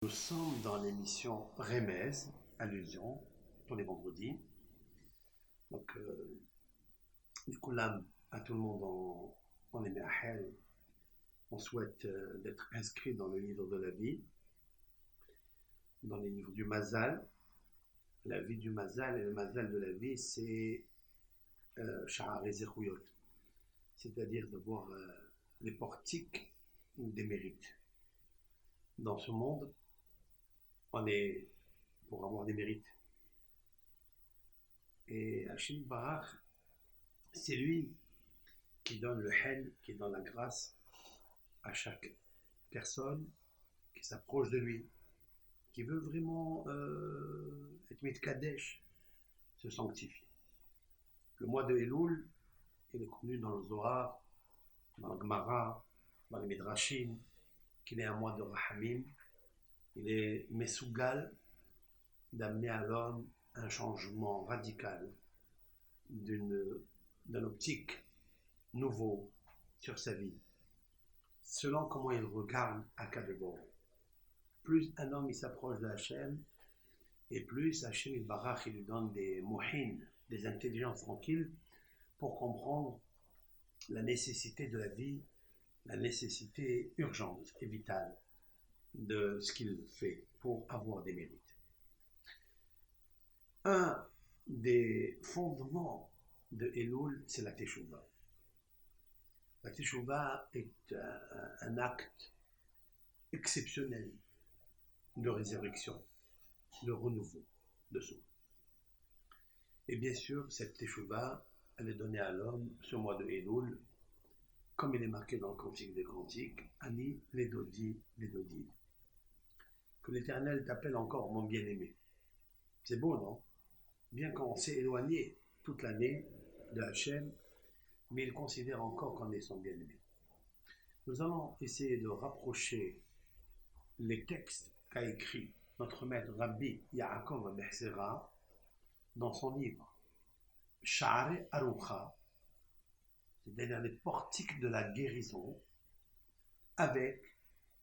Nous sommes dans l'émission Remez, Allusion, tous les vendredis. Donc, Koulam, à tout le monde en Émerahel, on souhaite d'être inscrit dans le livre de la vie, dans les livres du Mazal. La vie du Mazal et le Mazal de la vie, c'est Sha'ar et Zechuyot, c'est-à-dire d'avoir les portiques des mérites. Dans ce monde, on est pour avoir des mérites. Et Hachim Barach, c'est lui qui donne le hel, qui donne la grâce à chaque personne qui s'approche de lui, qui veut vraiment être mitkadesh, se sanctifier. Le mois de Elul, il est connu dans le Zohar, dans le Gemara, dans les Midrashim, qu'il est un mois de Rahamim. Il est Mesougal d'amener à l'homme un changement radical d'un optique nouveau sur sa vie, selon comment il regarde à Kadebo. Plus un homme il s'approche de Hachem, et plus Hachem il barach, il lui donne des mohin, des intelligences tranquilles, pour comprendre la nécessité de la vie, la nécessité urgente et vitale de ce qu'il fait pour avoir des mérites. Un des fondements de Elul, c'est la Teshuvah. La Teshuvah est un acte exceptionnel de résurrection, de renouveau de soi. Et bien sûr, cette Teshuvah, elle est donnée à l'homme ce mois de Elul, comme il est marqué dans le Cantique des Cantiques, Ani Ledodi Ledodi. Que l'Éternel t'appelle encore mon bien-aimé. C'est beau, non? Bien qu'on s'est éloigné toute l'année de Hachem, mais il considère encore qu'on est son bien-aimé. Nous allons essayer de rapprocher les textes qu'a écrit notre maître Rabbi Yaakov Behzera dans son livre Sha'are Arucha, c'est-à-dire les portiques de la guérison, avec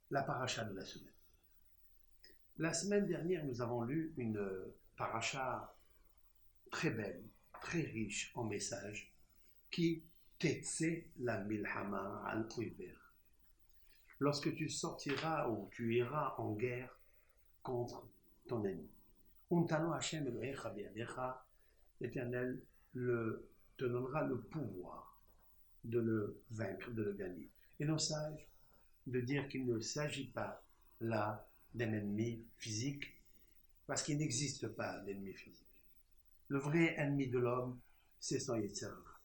la paracha de la semaine. La semaine dernière, nous avons lu une paracha très belle, très riche en messages, qui Tetse la milhama al oiver. Lorsque tu sortiras ou tu iras en guerre contre ton ennemi. Untano Hashem Elohecha biadecha, l'Éternel te donnera le pouvoir de le vaincre, de le gagner. Et nos sages de dire qu'il ne s'agit pas là d'un ennemi physique, parce qu'il n'existe pas d'ennemi physique. Le vrai ennemi de l'homme, c'est son Yetzer Hara.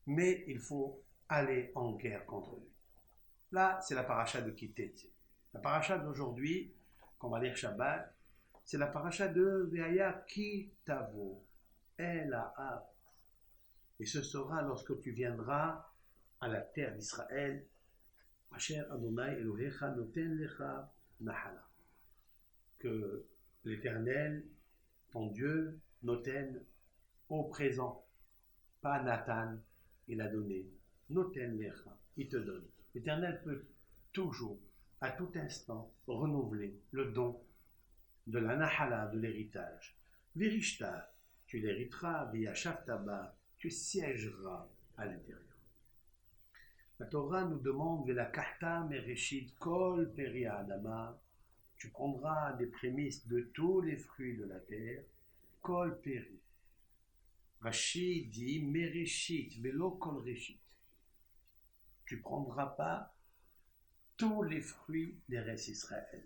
Mais il faut aller en guerre contre lui. Là, c'est la paracha de Kittet. La paracha d'aujourd'hui, qu'on va lire Shabbat, c'est la paracha de Veaya Kitavo, El-Ha'af. Et ce sera lorsque tu viendras à la terre d'Israël, Asher Adonai Elohecha noten lecha nahala. Que l'Éternel, ton Dieu, noten au présent, pas Nathan, il a donné, noten lecha, il te donne. L'Éternel peut toujours, à tout instant, renouveler le don de la nahala, de l'héritage. Virishta, tu l'hériteras, via Shaftaba, tu siégeras à l'intérieur. La Torah nous demande, Vela Kahta Mereshit Kol Peria Adama, tu prendras des prémices de tous les fruits de la terre, Kol Peri. Rashi dit Mereshit, Velo Kol Reshit. Tu ne prendras pas tous les fruits des restes Israël,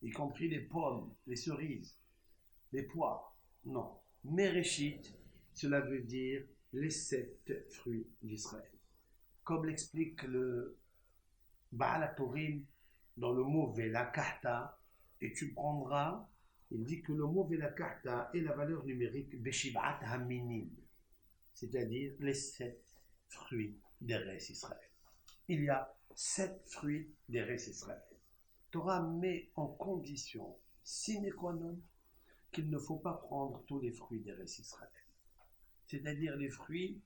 y compris les pommes, les cerises, les poires. Non. Mereshit, cela veut dire les 7 fruits d'Israël. Comme l'explique le Baal HaTurim dans le mot Velakahta, et tu prendras, il dit que le mot Velakahta est la valeur numérique Beshivat Haminim, c'est-à-dire les 7 fruits des restes Israël. Il y a 7 fruits des restes Israël. Torah met en condition sine qua non qu'il ne faut pas prendre tous les fruits des restes Israël. C'est-à-dire les fruits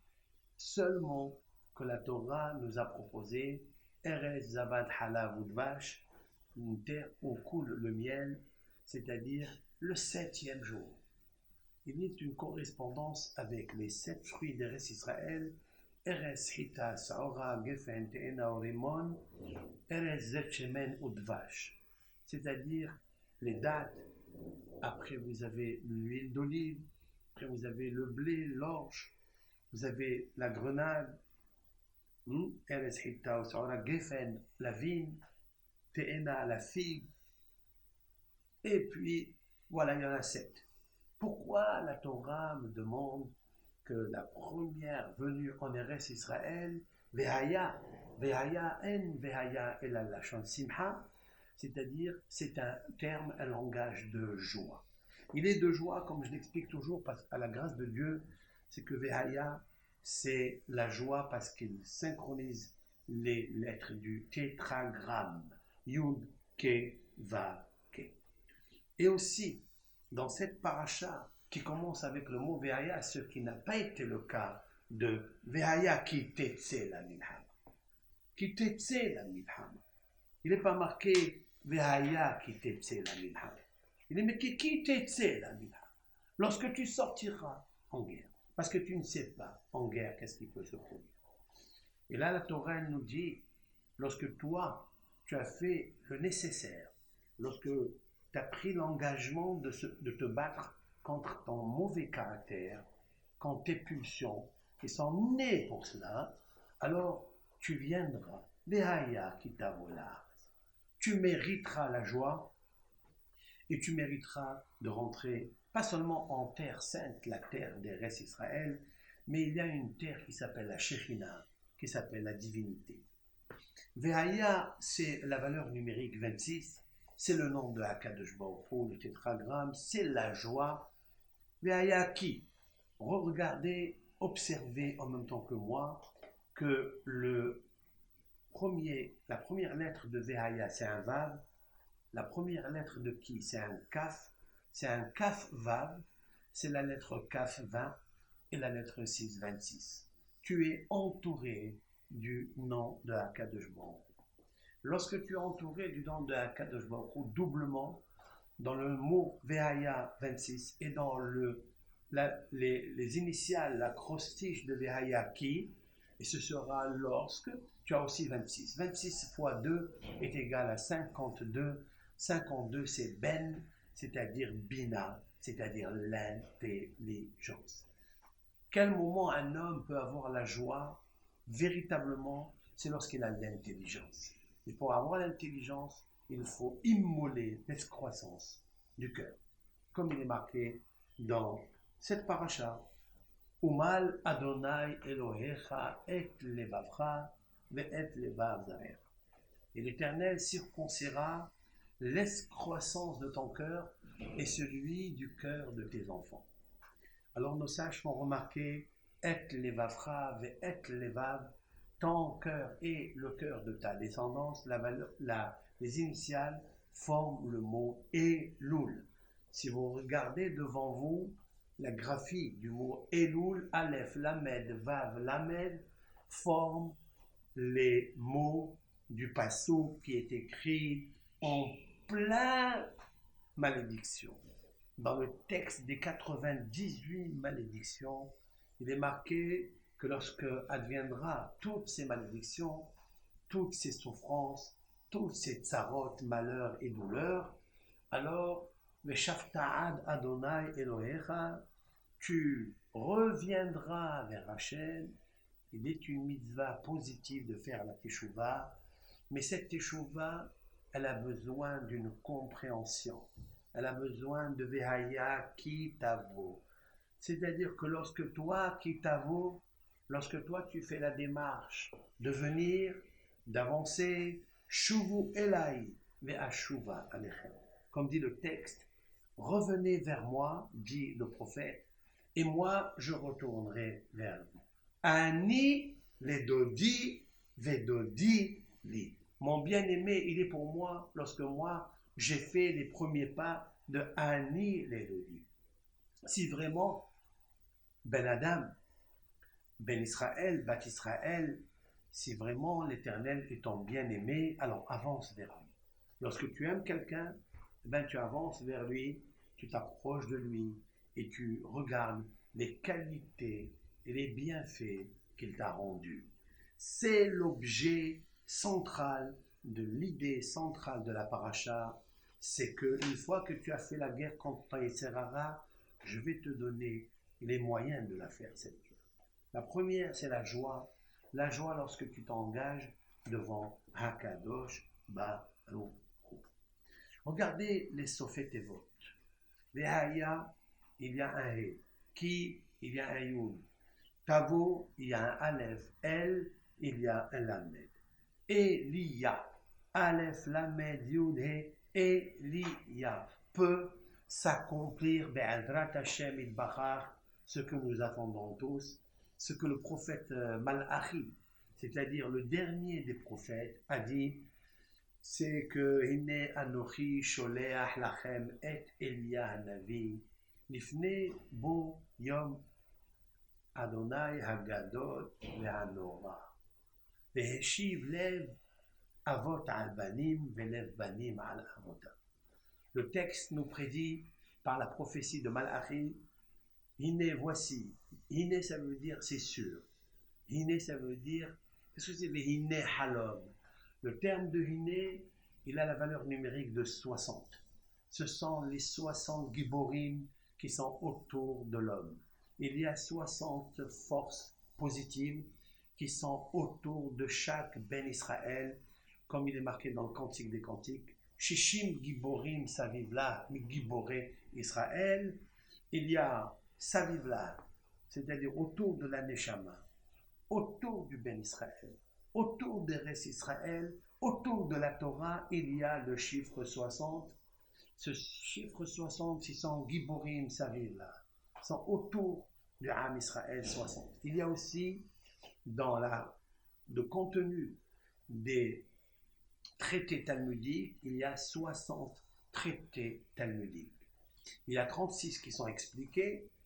seulement que la Torah nous a proposés, Erez, Zabad, Halav ou Dvash, une terre où coule le miel, c'est-à-dire le 7e jour. Il y a une correspondance avec les 7 fruits d'Eretz Israël, Eretz Hita, Saora, Gefen, Te'ena, Orimon, Eretz Zet Shemen ou Dvash. C'est-à-dire les dates, après vous avez l'huile d'olive, après vous avez le blé, l'orge, vous avez la grenade, Eretz Hita ou Saora, Gefen, la vigne, Te'ena, la figue, et puis voilà, il y en a 7. Pourquoi la Torah me demande que la première venue en Eretz Israël, Vehaya, Vehaya en Vehaya el lachon simha, c'est-à-dire c'est un terme, un langage de joie. Il est de joie, comme je l'explique toujours, parce qu'à la grâce de Dieu, c'est que Vehaya, c'est la joie parce qu'il synchronise les lettres du tétragramme, Yud, Ke, Va, Ke. Et aussi, dans cette paracha qui commence avec le mot Vehaya, ce qui n'a pas été le cas de Vehaya ki tetse la milhama. Ki tetse la milhama. Il n'est pas marqué Vehaya ki tetse la milhama. Il est marqué ki tetse la milhama. Lorsque tu sortiras en guerre, parce que tu ne sais pas en guerre qu'est-ce qui peut se produire. Et là, la Torah nous dit, lorsque toi, tu as fait le nécessaire, lorsque tu as pris l'engagement de te battre contre ton mauvais caractère, contre tes pulsions, qui sont nées pour cela, alors tu viendras, Vehaya qui t'avola. Tu mériteras la joie et tu mériteras de rentrer, pas seulement en terre sainte, la terre d'Eretz Israël, mais il y a une terre qui s'appelle la Shekhinah, qui s'appelle la divinité. Vehaya, c'est la valeur numérique 26, c'est le nom de Akadosh Baruch Hu, le tétragramme, c'est la joie. Vehaya qui? Regardez, observez en même temps que moi que la première lettre de Vehaya, c'est un Vav. La première lettre de qui? C'est un Kaf. C'est un Kaf Vav. C'est la lettre Kaf 20 et la lettre 6, 26. Tu es entouré du nom de Akadosh Baruch Hu. Lorsque tu es entouré du nom de Akadosh Baruch Hu, doublement, dans le mot Vehaya 26 et dans les initiales, l'acrostiche de Vehaya qui, et ce sera lorsque tu as aussi 26. 26 fois 2 est égal à 52. 52 c'est Ben, c'est-à-dire Bina, c'est-à-dire l'intelligence. Quel moment un homme peut avoir la joie véritablement? C'est lorsqu'il a l'intelligence. Et pour avoir l'intelligence, il faut immoler l'excroissance du cœur. Comme il est marqué dans cette paracha, Umal Adonai Elohecha et levavcha ve'et levav zarecha. Et l'Éternel circoncira l'excroissance de ton cœur et celui du cœur de tes enfants. Alors nos sages font remarquer et levavcha ve'et levav, ton cœur et le cœur de ta descendance, les initiales forment le mot Elul. Si vous regardez devant vous, la graphie du mot Elul, Aleph, Lamed, Vav, Lamed, forme les mots du passouk qui est écrit en plein malédiction. Dans le texte des 98 malédictions, il est marqué que lorsque adviendra toutes ces malédictions, toutes ces souffrances, toutes ces tsarot, malheurs et douleurs, alors, Veshafta'ad Adonai Elohecha, tu reviendras vers Hachem. Il est une mitzvah positive de faire la teshuva, mais cette teshuva, elle a besoin d'une compréhension. Elle a besoin de Vehaya ki tavo. C'est-à-dire que lorsque toi qui tavo, lorsque toi tu fais la démarche de venir, d'avancer, shuvu elai ve'ashuva alechem. Comme dit le texte, revenez vers moi, dit le prophète, et moi je retournerai vers vous. Ani les dodi vedodi li. Mon bien-aimé, il est pour moi lorsque moi j'ai fait les premiers pas de Ani les dodi. Si vraiment Ben Adam, Ben Israël, Bat Israël, si vraiment l'Éternel est ton bien-aimé, alors avance vers lui. Lorsque tu aimes quelqu'un, ben tu avances vers lui, tu t'approches de lui et tu regardes les qualités et les bienfaits qu'il t'a rendus. C'est l'objet central de l'idée centrale de la paracha, c'est qu'une fois que tu as fait la guerre contre ton Yetzer Hara, je vais te donner les moyens de la faire, cette guerre. La première, c'est la joie. La joie lorsque tu t'engages devant Hakadosh Baruch Hu. Regardez les Sofet Evot. Les Haya, il y a un He. Ki, il y a un Yud. Tavo, il y a un Aleph. El, il y a un Lamed. Elia, Aleph, Lamed, Yud, He, Elia, peut s'accomplir Be'adrat Hashem Itbachar, ce que nous attendons tous, ce que le prophète Malachi, c'est-à-dire le dernier des prophètes, a dit, c'est que Hine Anochi Sholeach Lachem et Elia Hanavi, Lifne Bo Yom Adonai Hagadol Ve'anora, Ve'eshiv Lev Avot al Banim Ve'lev Banim al Avotam. Le texte nous prédit par la prophétie de Malachi, Hine voici. Hine ça veut dire c'est sûr. Hine ça veut dire, qu'est-ce que c'est le Hine Halom? Le terme de Hine, il a la valeur numérique de 60. Ce sont les 60 Giborim qui sont autour de l'homme. Il y a 60 forces positives qui sont autour de chaque Ben Israël, comme il est marqué dans le Cantique des Cantiques. Shishim Giborim Savivla, Giboré Israël. Il y a Savivla, c'est-à-dire autour de la Neshama, autour du Ben Israël, autour des Res Israël, autour de la Torah, il y a le chiffre 60. Ce chiffre 60, ce sont Giborim Savivla, sont autour du Ham Israël 60. Il y a aussi dans le contenu des traités talmudiques, il y a 60 traités talmudiques. Il y a 36 qui sont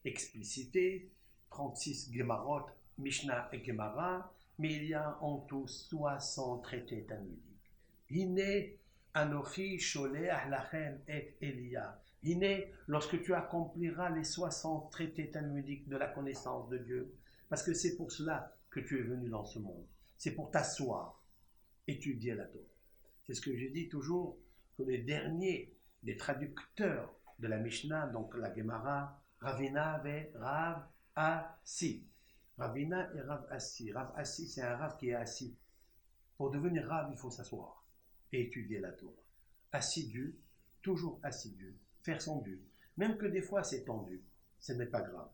explicités, 36 Gemarot, Mishnah et Gemara, mais il y a en tout 60 traités talmudiques. Hine Anochi Sholeach Lachem et Elia. Hine, lorsque tu accompliras les 60 traités talmudiques de la connaissance de Dieu, parce que c'est pour cela que tu es venu dans ce monde. C'est pour t'asseoir, étudier la Torah. C'est ce que je dis toujours, que les derniers, les traducteurs de la Mishnah, donc la Gemara, Ravina et Rav Assi. Ravina et Rav Assi. Rav Assi, c'est un Rav qui est assis. Pour devenir Rav, il faut s'asseoir et étudier la Torah. Assidu, toujours assidu, faire son dû. Même que des fois c'est tendu, ce n'est pas grave.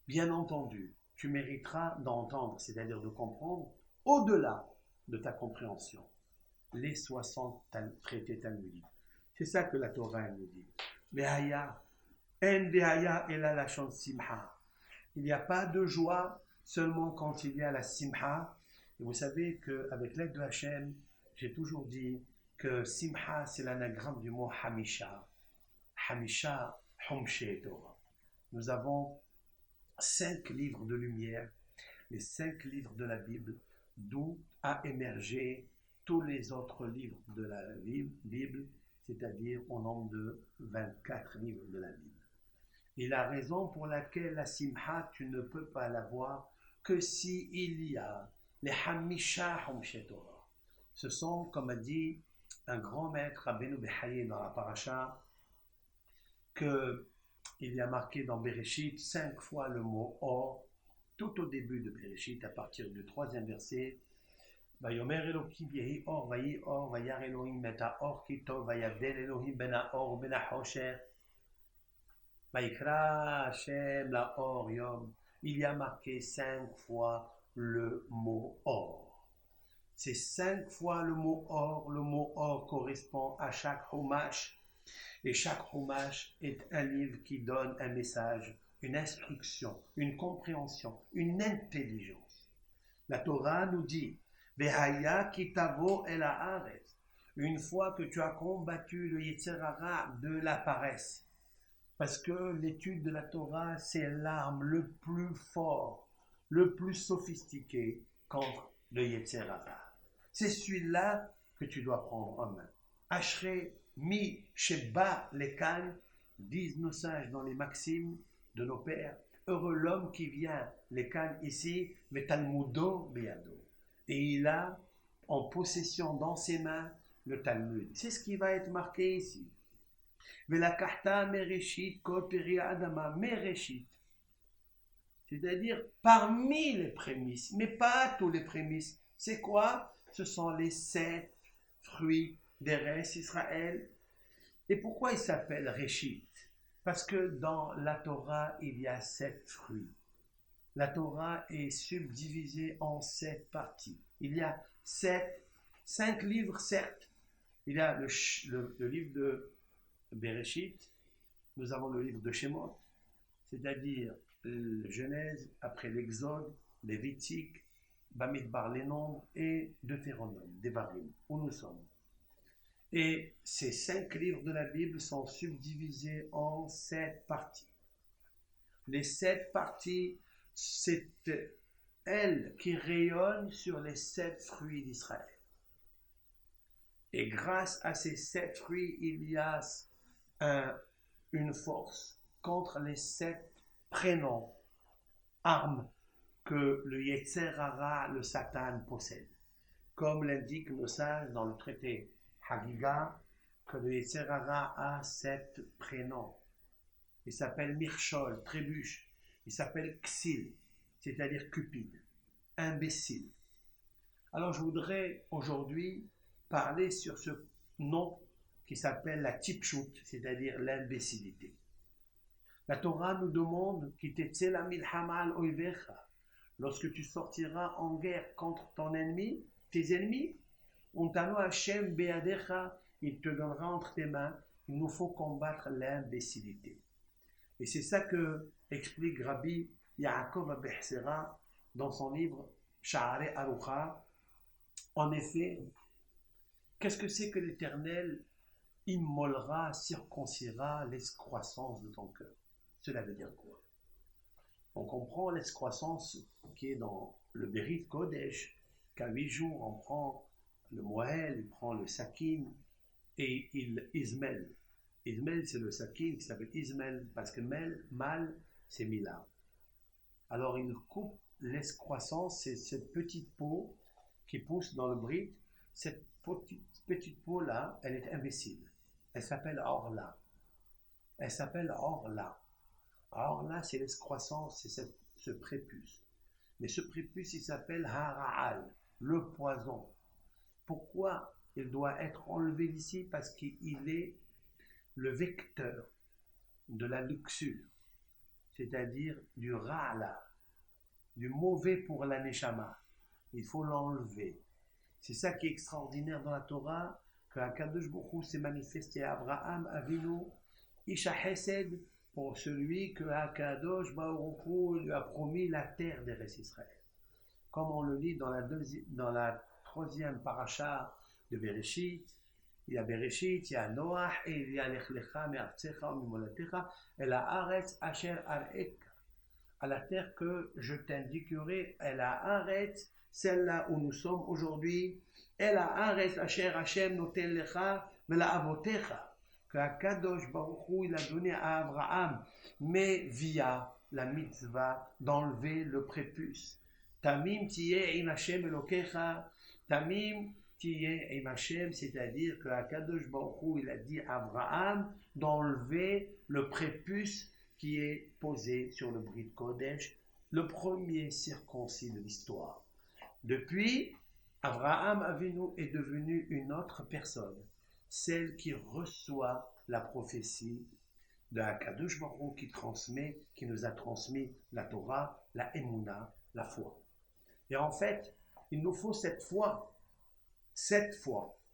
Bien entendu, tu mériteras d'entendre, c'est-à-dire de comprendre, au-delà de ta compréhension, les 60 traités talmudiques. C'est ça que la Torah nous dit. Behaya, en behaya ela lachon simha. Il n'y a pas de joie seulement quand il y a la simha. Et vous savez qu'avec l'aide de Hachem, j'ai toujours dit que simha, c'est l'anagramme du mot hamisha. Hamisha, humshe Torah. Nous avons 5 livres de lumière, les 5 livres de la Bible, d'où a émergé tous les autres livres de la Bible, c'est-à-dire au nombre de 24 livres de la Bible. Et la raison pour laquelle la simha, tu ne peux pas l'avoir que si il y a les hamisha humshe Torah. Ce sont, comme a dit un grand maître, Rabbeinu Behaye, dans la paracha, qu'il y a marqué dans Bereshit 5 fois le mot or, tout au début de Bereshit, à partir du 3e verset. Vayomer Elohim yehi or, vayi or, vayar Elohim et haor ki tov, vayabdel Elohim ben haor ben hachosher, vayikra Hashem la or yom. Il y a marqué 5 fois le mot or. C'est 5 fois le mot or. Le mot or correspond à chaque chumash. Et chaque chumash est un livre qui donne un message, une instruction, une compréhension, une intelligence. La Torah nous dit, Vehaya kitavo el haaretz. Une fois que tu as combattu le Yetzer Hara de la paresse, parce que l'étude de la Torah, c'est l'arme le plus fort, le plus sophistiqué contre le Yetzer Hara. C'est celui-là que tu dois prendre en main. Ashrei mi sheba lekan, disent nos sages dans les maximes de nos pères. Heureux l'homme qui vient, lekan ici, mais talmudo beyado. Et il a en possession dans ses mains le Talmud. C'est ce qui va être marqué ici. Velakachta mereshit kol peri adama mereshit. C'est-à-dire parmi les prémices, mais pas tous les prémices. C'est quoi? Ce sont les 7 fruits d'Eretz Israël. Et pourquoi il s'appelle Réchit? Parce que dans la Torah, il y a 7 fruits. La Torah est subdivisée en 7 parties. Il y a 5 livres, certes. Il y a le livre de Bereshit, nous avons le livre de Shemot, c'est-à-dire le Genèse, après l'Exode, Lévitique, Bamidbar, les nombres, et Deutéronome, Devarim, où nous sommes. Et ces 5 livres de la Bible sont subdivisés en 7 parties. Les 7 parties, c'est elles qui rayonnent sur les 7 fruits d'Israël. Et grâce à ces 7 fruits, il y a une force contre les 7 prénoms, armes que le Yetzer Hara, le Satan, possède. Comme l'indique nos sages dans le traité Hagiga, que le Yetzer Hara a 7 prénoms. Il s'appelle Mirchol, trébuche. Il s'appelle Ksil, c'est-à-dire cupide, imbécile. Alors je voudrais aujourd'hui parler sur ce nom qui s'appelle la tipshut, c'est-à-dire l'imbécilité. La Torah nous demande lorsque tu sortiras en guerre contre ton ennemi, tes ennemis, Hashem be'adecha, il te donnera entre tes mains. Il nous faut combattre l'imbécilité. Et c'est ça que explique Rabbi Yaakov Abehsera dans son livre Sha'arei Arucha. En effet, qu'est-ce que c'est que l'Éternel immolera, circoncira l'escroissance de ton cœur? Cela veut dire quoi? On comprend l'escroissance qui est dans le Berit Kodesh, qu'à 8 jours on prend le Moël, il prend le Sakin et il ismel. Ismel, c'est le Sakin qui s'appelle Ismel, parce que mal, c'est Mila. Alors il coupe l'escroissance, c'est cette petite peau qui pousse dans le Brit. Cette petite peau-là, elle est imbécile. Elle s'appelle Orla. Elle s'appelle Orla. Orla, c'est l'escroissance, c'est ce prépuce. Mais ce prépuce, il s'appelle Hara'al, le poison. Pourquoi il doit être enlevé d'ici? Parce qu'il est le vecteur de la luxure, c'est-à-dire du ra'ala, du mauvais pour la neshama. Il faut l'enlever. C'est ça qui est extraordinaire dans la Torah, que Akadosh Baruch Hu s'est manifesté à Abraham, Avinu, Isha Hesed, pour celui que Akadosh Baruch Hu lui a promis la terre d'Eretz Israël. Comme on le lit dans la 3e paracha de Bereshit, il y a Bereshit, il y a Noach, et il y a Lech Lecha me'artzecha u'mimolatecha, et la Haaretz asher arek, à la terre que je t'indiquerai, et la Haaretz, celle-là où nous sommes aujourd'hui, et la Haaretz asher Hashem notel lecha ve'la'avotecha, que Akadosh Baruch Hu il a donné à Abraham, mais via la mitzvah d'enlever le prépuce. Tamim tiyeh im Hashem elokecha, Tamim tiyeh im Hashem, c'est-à-dire que Akadosh Baruch Hu il a dit à Abraham d'enlever le prépuce qui est posé sur le Brit Kodesh, le premier circoncis de l'histoire. Depuis, Abraham Avinu est devenu une autre personne, celle qui reçoit la prophétie de Akadosh Baruch Hu qui nous a transmis la Torah, la Emouna, la foi. Et en fait, il nous faut cette foi,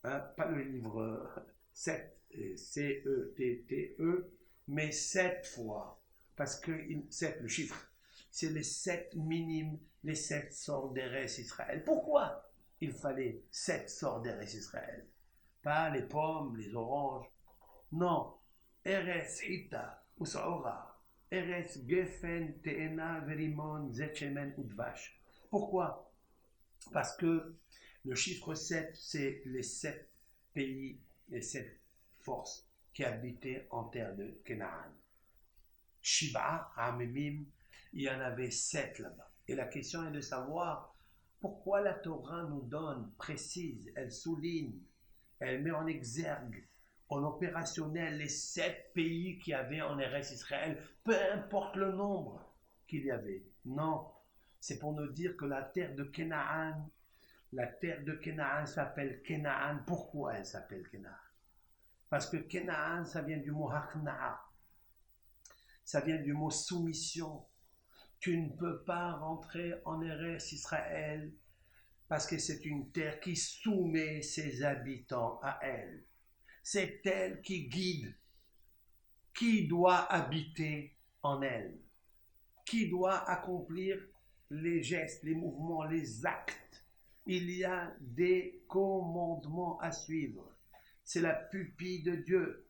pas le livre 7, C-E-T-T-E, mais 7 fois, parce que 7, le chiffre, c'est les 7 minimes, les 7 sorts d'Eretz Israël. Pourquoi il fallait 7 sorts d'Eretz Israël? Pas les pommes, les oranges. Non. Eretz Hita, Usaora. Eretz Gefen, Teena, Verimon, Zetchemen, Udvash. Pourquoi? Parce que le chiffre 7, c'est les 7 pays les 7 forces qui habitaient en terre de Canaan. Shiva, Amimim, il y en avait 7 là-bas. Et la question est de savoir pourquoi la Torah nous donne, précise, elle souligne, elle met en exergue, en opérationnel, les 7 pays qu'il y avait en Eretz Israël, peu importe le nombre qu'il y avait. Non, c'est pour nous dire que la terre de Canaan s'appelle Canaan. Pourquoi elle s'appelle Canaan? Parce que Canaan, ça vient du mot Hakna'a. Ça vient du mot soumission. Tu ne peux pas rentrer en Eretz Israël parce que c'est une terre qui soumet ses habitants à elle. C'est elle qui guide. Qui doit habiter en elle? Qui doit accomplir les gestes, les mouvements, les actes? Il y a des commandements à suivre. C'est la pupille de Dieu.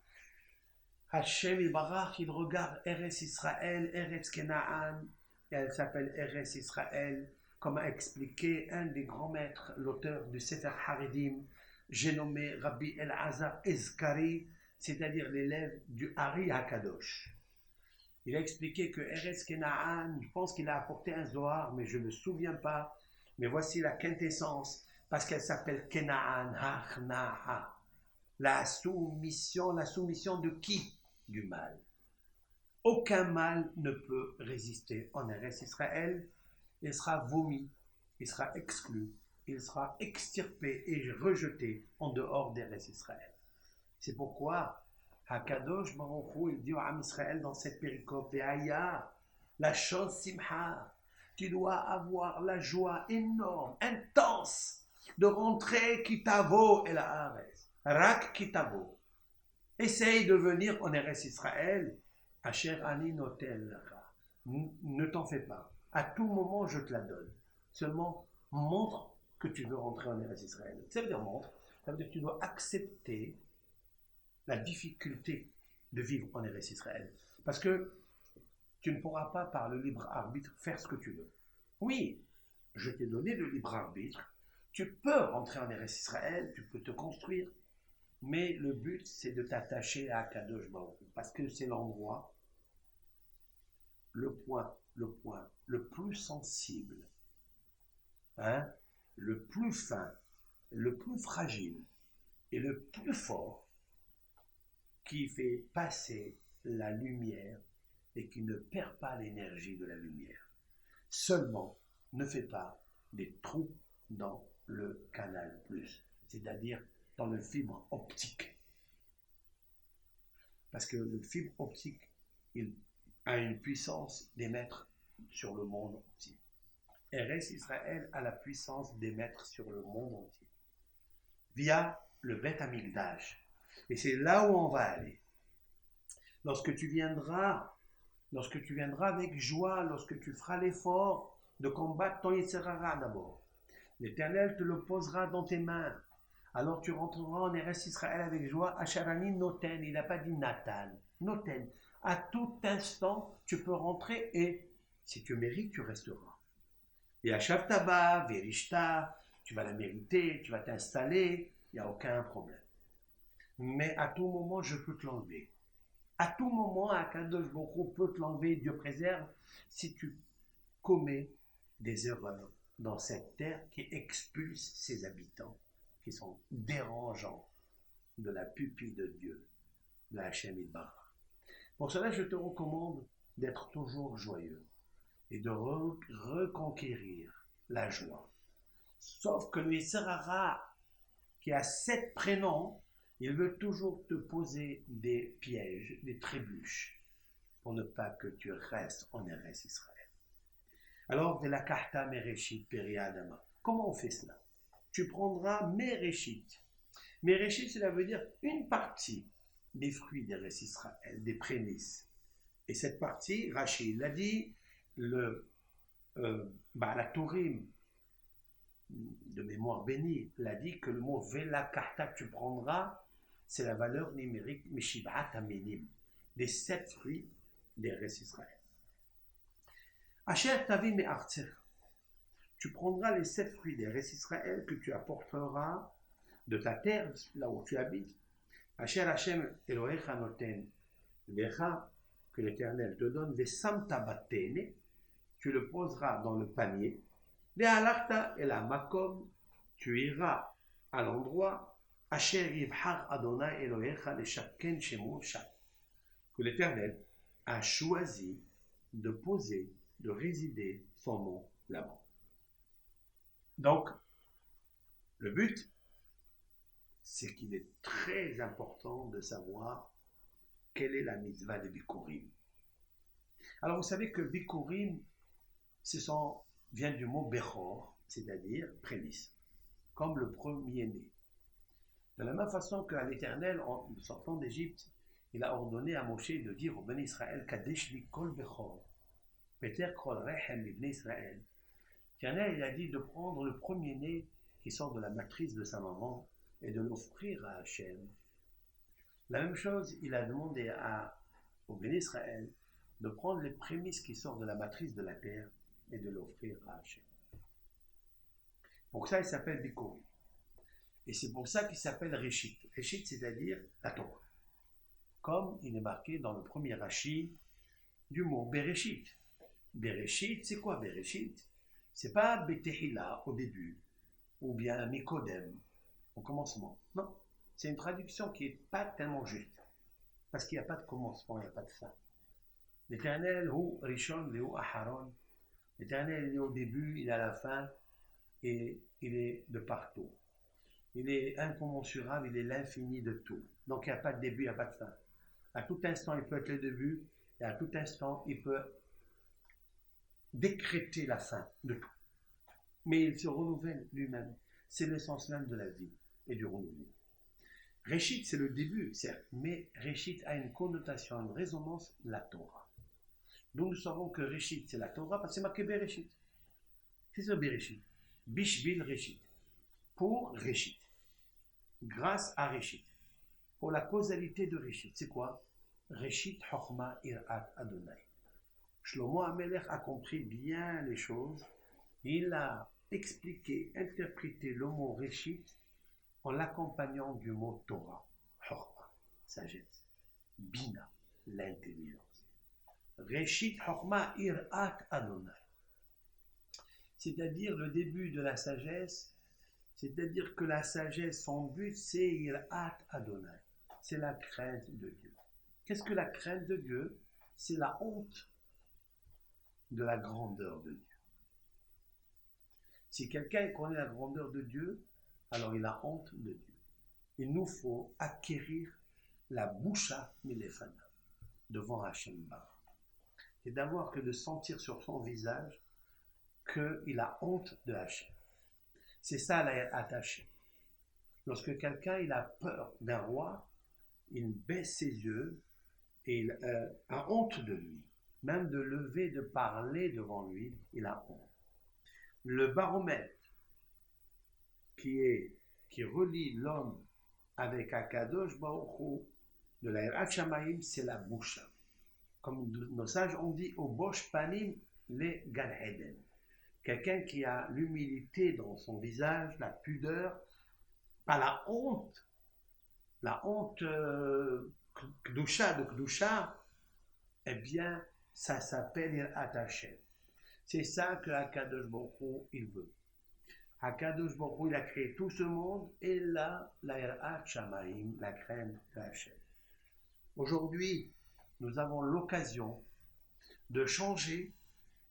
Hachem Ibarach, il regarde Eretz Israël, Eretz Kenaan, et elle s'appelle Eretz Israël, comme a expliqué un des grands maîtres, l'auteur du Sefer Haredim, j'ai nommé Rabbi Elazar Ezkari, c'est-à-dire l'élève du Hari HaKadosh. Il a expliqué que Eretz Kenaan, je pense qu'il a apporté un Zohar, mais je ne me souviens pas, mais voici la quintessence, parce qu'elle s'appelle Kenaan Hachnaha. La soumission de qui? Du mal. Aucun mal ne peut résister en Eretz Israël. Il sera vomi, il sera exclu, il sera extirpé et rejeté en dehors d'Eretz Israël. C'est pourquoi Hakadosh Baruch Hu, il dit à Israël dans cette péricope, Ve'aya, la chose simha, tu dois avoir la joie énorme, intense, de rentrer Kitavo et la Haaretz. Rak Kitavo. Essaye de venir en Eretz Israël. Asher ani notel. Ne t'en fais pas. À tout moment, je te la donne. Seulement, montre que tu veux rentrer en Eretz Israël. Ça veut dire montre. Ça veut dire que tu dois accepter la difficulté de vivre en Eretz Israël. Parce que tu ne pourras pas, par le libre arbitre, faire ce que tu veux. Oui, je t'ai donné le libre arbitre. Tu peux rentrer en Eretz Israël, tu peux te construire. Mais le but, c'est de t'attacher à Kadosh Baruch Hu, parce que c'est l'endroit, le point le plus sensible, le plus fin, le plus fragile et le plus fort qui fait passer la lumière et qui ne perd pas l'énergie de la lumière. Seulement, ne fais pas des trous dans le canal plus, c'est-à-dire dans le fibre optique. Parce que le fibre optique, il a une puissance d'émettre sur le monde entier. Eretz Israël a la puissance d'émettre sur le monde entier. Via le Beth Amikdash. Et c'est là où on va aller. Lorsque tu viendras avec joie, lorsque tu feras l'effort de combattre ton Yetzer Hara d'abord, l'Éternel te le posera dans tes mains. Alors tu rentreras en Eretz Israël avec joie. Asharani Noten, il n'a pas dit Nathan. Noten. À tout instant, tu peux rentrer et si tu mérites, tu resteras. Et à Shavtaba, Verishta, tu vas la mériter, tu vas t'installer, il n'y a aucun problème. Mais à tout moment, je peux te l'enlever. À tout moment, Akadosh Baruch Hu peut te l'enlever, Dieu préserve, si tu commets des erreurs dans cette terre qui expulse ses habitants, qui sont dérangeants de la pupille de Dieu, de Hachem Yitbarach. Pour cela, je te recommande d'être toujours joyeux et de reconquérir la joie. Sauf que le Yetzer Hara, qui a 7 prénoms, il veut toujours te poser des pièges, des trébuches, pour ne pas que tu restes en Eretz Israël. Alors, Velakachta Mereshit Periadama. Comment on fait cela? Tu prendras Mereshit. Mereshit, cela veut dire une partie des fruits d'Eretz Israël, des prémices. Et cette partie, Rachid l'a dit, la Tourim, de mémoire bénie, l'a dit que le mot Velakachta que tu prendras, c'est la valeur numérique Meshivat Aminim, des 7 fruits d'Eretz Israël. Asher Tavi Me'artzer. Tu prendras les 7 fruits d'Eretz Israël que tu apporteras de ta terre, là où tu habites, Asher Hashem Elohecha noten lecha, que l'Éternel te donne, vesamta batene, tu le poseras dans le panier, ve'alachta el makom, tu iras à l'endroit, Asher yivhar Adonai Elohecha leshaken shemo sham, que l'Éternel a choisi de poser, de résider son nom là-bas. Donc, le but, c'est qu'il est très important de savoir quelle est la mitzvah de Bikurim. Alors, vous savez que Bikurim, vient du mot Bechor, c'est-à-dire prémisse, comme le premier-né. De la même façon qu'à l'Éternel, en sortant d'Égypte, il a ordonné à Moshe de dire au Béni Israël, Kadesh li kol Bechor, Peter kol rechem li Bnei Israël. L'Éternel, il a dit de prendre le premier-né qui sort de la matrice de sa maman et de l'offrir à Hachem. La même chose, il a demandé au Béni Israël de prendre les prémices qui sortent de la matrice de la terre et de l'offrir à Hachem. Pour ça, il s'appelle Bikurim. Et c'est pour ça qu'il s'appelle Réchit. Réchit, c'est-à-dire la Torah. Comme il est marqué dans le premier Rashi du mot Bereshit. Bereshit, c'est quoi Bereshit? C'est pas Betehila au début, ou bien Mikodem au commencement. Non, c'est une traduction qui n'est pas tellement juste. Parce qu'il n'y a pas de commencement, il n'y a pas de fin. L'Éternel, Hu Rishon, Hu Aharon. L'Éternel, il est au début, il est à la fin, et il est de partout. Il est incommensurable, il est l'infini de tout. Donc il n'y a pas de début, il n'y a pas de fin. À tout instant, il peut être le début, et à tout instant, il peut décréter la fin de tout. Mais il se renouvelle lui-même. C'est l'essence même de la vie et du renouveau. Réchit, c'est le début, certes, mais Réchit a une connotation, une résonance, la Torah. Donc nous savons que Réchit, c'est la Torah, parce que c'est marqué Bereshit. C'est ça Bereshit. Bishbil Réchit. Pour Réchit. Grâce à Réchit. Pour la causalité de Réchit. C'est quoi? Réchit Chochma Irat Adonai. Shlomo HaMelech a compris bien les choses. Il a expliqué, interprété le mot Réchit en l'accompagnant du mot Torah, Chochma, sagesse, Bina, l'intelligence. Réchit Chochma Irat Adonai. C'est-à-dire le début de la sagesse, c'est-à-dire que la sagesse, son but, c'est Irat Adonai. C'est la crainte de Dieu. Qu'est-ce que la crainte de Dieu? C'est la honte de la grandeur de Dieu. Si quelqu'un connaît la grandeur de Dieu, alors il a honte de Dieu. Il nous faut acquérir la boucha milefana devant Hachem Bar. C'est d'avoir que de sentir sur son visage qu'il a honte de Hachem. C'est ça la attaché. Lorsque quelqu'un il a peur d'un roi, il baisse ses yeux et il a honte de lui. Même de lever, de parler devant lui, il a honte. Le baromètre qui relie l'homme avec Akadosh Baruch Hu de la Yirat Shamayim, c'est la bouche. Comme nos sages ont dit, au bosh panim le Gan Eden. Quelqu'un qui a l'humilité dans son visage, la pudeur, pas la honte Kdusha de Kdusha, eh bien, ça s'appelle Yirat Hashem. C'est ça que Akadosh Baruch Hu, il veut. Akadosh Baruch Hu, il a créé tout ce monde, et là, la Yirat Shamayim, la crainte de Hashem. Aujourd'hui, nous avons l'occasion de changer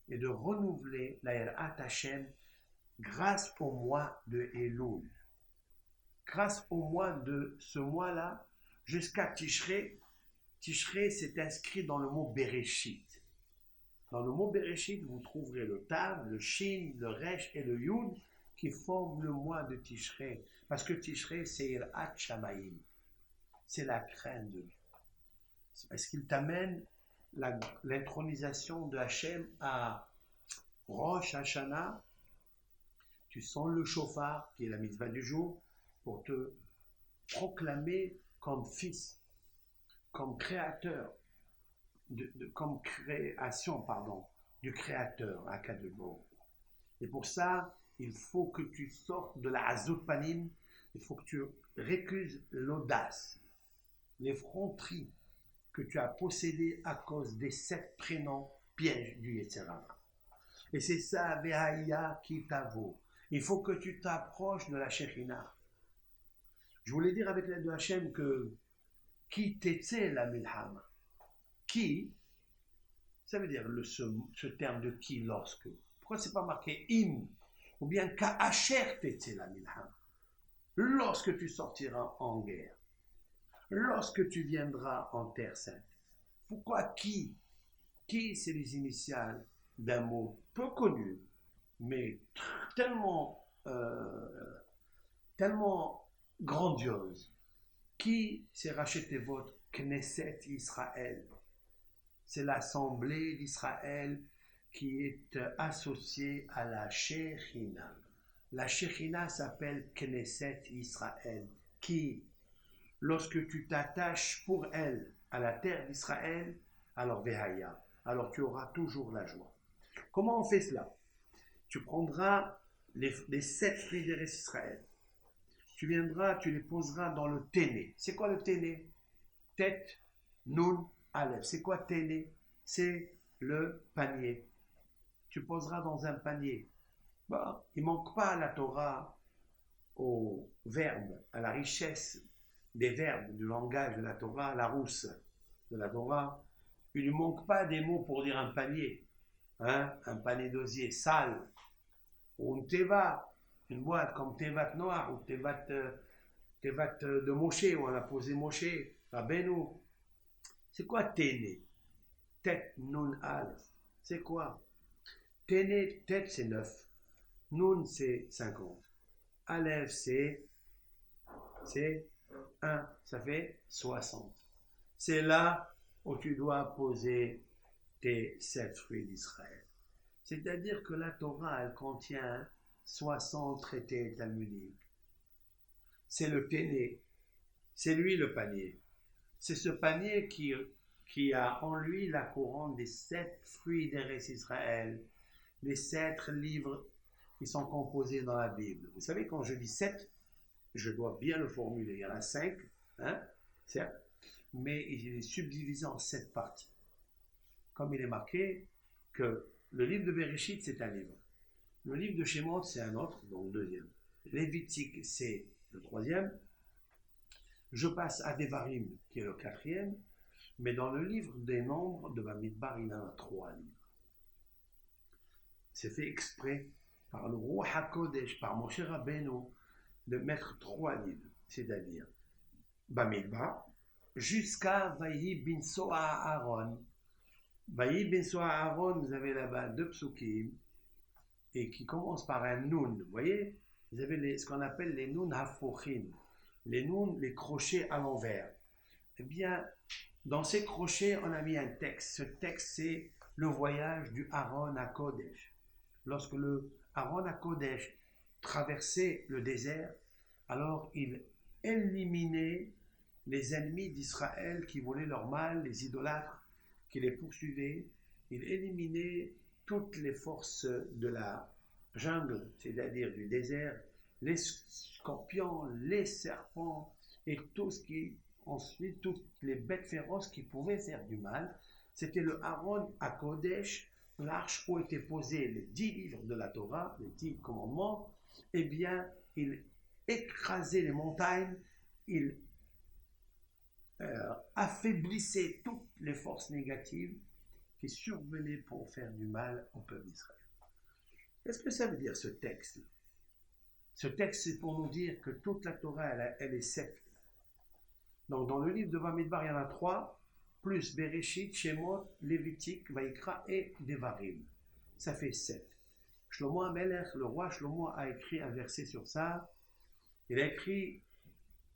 et de renouveler la Yirat Hashem grâce au mois de Elul. Grâce au mois de ce mois-là, jusqu'à Tishrei. Tishrei, c'est inscrit dans le mot Bereshit. Dans le mot Bereshit, vous trouverez le Tav, le Shin, le Resh et le Yud qui forment le mois de Tishrei. Parce que Tishrei, c'est Yirat Shamayim. C'est la crainte de Dieu. Parce qu'il t'amène l'intronisation de Hachem à Rosh Hashanah. Tu sens le shofar, qui est la mitzvah du jour, pour te proclamer comme fils, comme créateur, comme création, du créateur, Akadosh Baruch Hu. Et pour ça, il faut que tu sortes de la Azut Panim, il faut que tu récuses l'audace. l'effronterie que tu as possédée à cause des 7 prénoms pièges du Yetzirah. Et c'est ça, Vehaïa qui t'avoue. Il faut que tu t'approches de la Shekhinah. Je voulais dire avec l'aide de Hachem que qui t'étais la milhama. Qui, ça veut dire ce terme de qui, lorsque. Pourquoi c'est pas marqué im ou bien ka'asher t'étais la milhama. Lorsque tu sortiras en guerre. Lorsque tu viendras en terre sainte. Pourquoi qui? Qui, c'est les initiales d'un mot peu connu, mais tellement grandiose. Qui, c'est racheté votre Knesset Israël. C'est l'assemblée d'Israël qui est associée à la Shekhinah. La Shekhinah s'appelle Knesset Israël. Qui, lorsque tu t'attaches pour elle à la terre d'Israël, alors Vehaya, alors tu auras toujours la joie. Comment on fait cela? Tu prendras les 7 fruits d'Eretz Israël. Tu viendras, tu les poseras dans le téné. C'est quoi le téné? Tête, Nun, Aleph. C'est quoi téné? C'est le panier. Tu poseras dans un panier. Bon, il ne manque pas à la Torah aux verbes, à la richesse des verbes, du langage de la Torah, la rousse de la Torah. Il ne manque pas des mots pour dire un panier. Hein? Un panier d'osier sale, ou une teva, une boîte comme Tevat Noir, ou Tevat de Moshe, où on a posé Moshe, Rabbeinu. C'est quoi Téné? Tête, Nun, Aleph. C'est quoi? Téné, tête, c'est 9. Nun, c'est 50. Aleph, c'est 1. Ça fait 60. C'est là où tu dois poser tes 7 fruits d'Israël. C'est-à-dire que la Torah, elle contient 60 traités talmudiques. C'est le téné, c'est lui le panier. C'est ce panier qui a en lui la couronne des 7 fruits d'Eretz Israël, les 7 livres qui sont composés dans la Bible. Vous savez, quand je dis 7, je dois bien le formuler. Il y en a 5, hein, certes, mais il est subdivisé en 7 parties. Comme il est marqué que le livre de Bereshit, c'est un livre. Le livre de Shemot, c'est un autre, donc le deuxième. Lévitique, c'est le troisième. Je passe à Devarim, qui est le quatrième. Mais dans le livre des nombres de Bamidbar, il y en a 3 livres. C'est fait exprès par le roi HaKodesh, par Moshe Rabbeinu, de mettre 3 livres. C'est-à-dire Bamidbar, jusqu'à Vaïhi bin Soa Aaron. Vaïhi bin Soa Aaron, vous avez là-bas 2 psukim, et qui commence par un nun. Vous voyez, vous avez ce qu'on appelle les nun hafochim, les nun, les crochets à l'envers. Eh bien, dans ces crochets, on a mis un texte. Ce texte, c'est le voyage du Aaron à Kodesh. Lorsque le Aaron à Kodesh traversait le désert, alors il éliminait les ennemis d'Israël qui voulaient leur mal, les idolâtres qui les poursuivaient. Il éliminait toutes les forces de la jungle, c'est-à-dire du désert, les scorpions, les serpents et tout ce qui, ensuite, toutes les bêtes féroces qui pouvaient faire du mal. C'était le Aaron à Kodesh, l'arche où étaient posés les 10 livres de la Torah, les 10 commandements. Eh bien, il écrasait les montagnes, il affaiblissait toutes les forces négatives qui survenaient pour faire du mal au peuple d'Israël. Qu'est-ce que ça veut dire ce texte? Ce texte, c'est pour nous dire que toute la Torah, elle est 7. Donc, dans le livre de Bamidbar, il y en a 3, plus Bereshit, Shemot, Lévitique, Vaïkra et Devarim. Ça fait 7. Shlomo HaMelech, le roi Shlomo, a écrit un verset sur ça. Il a écrit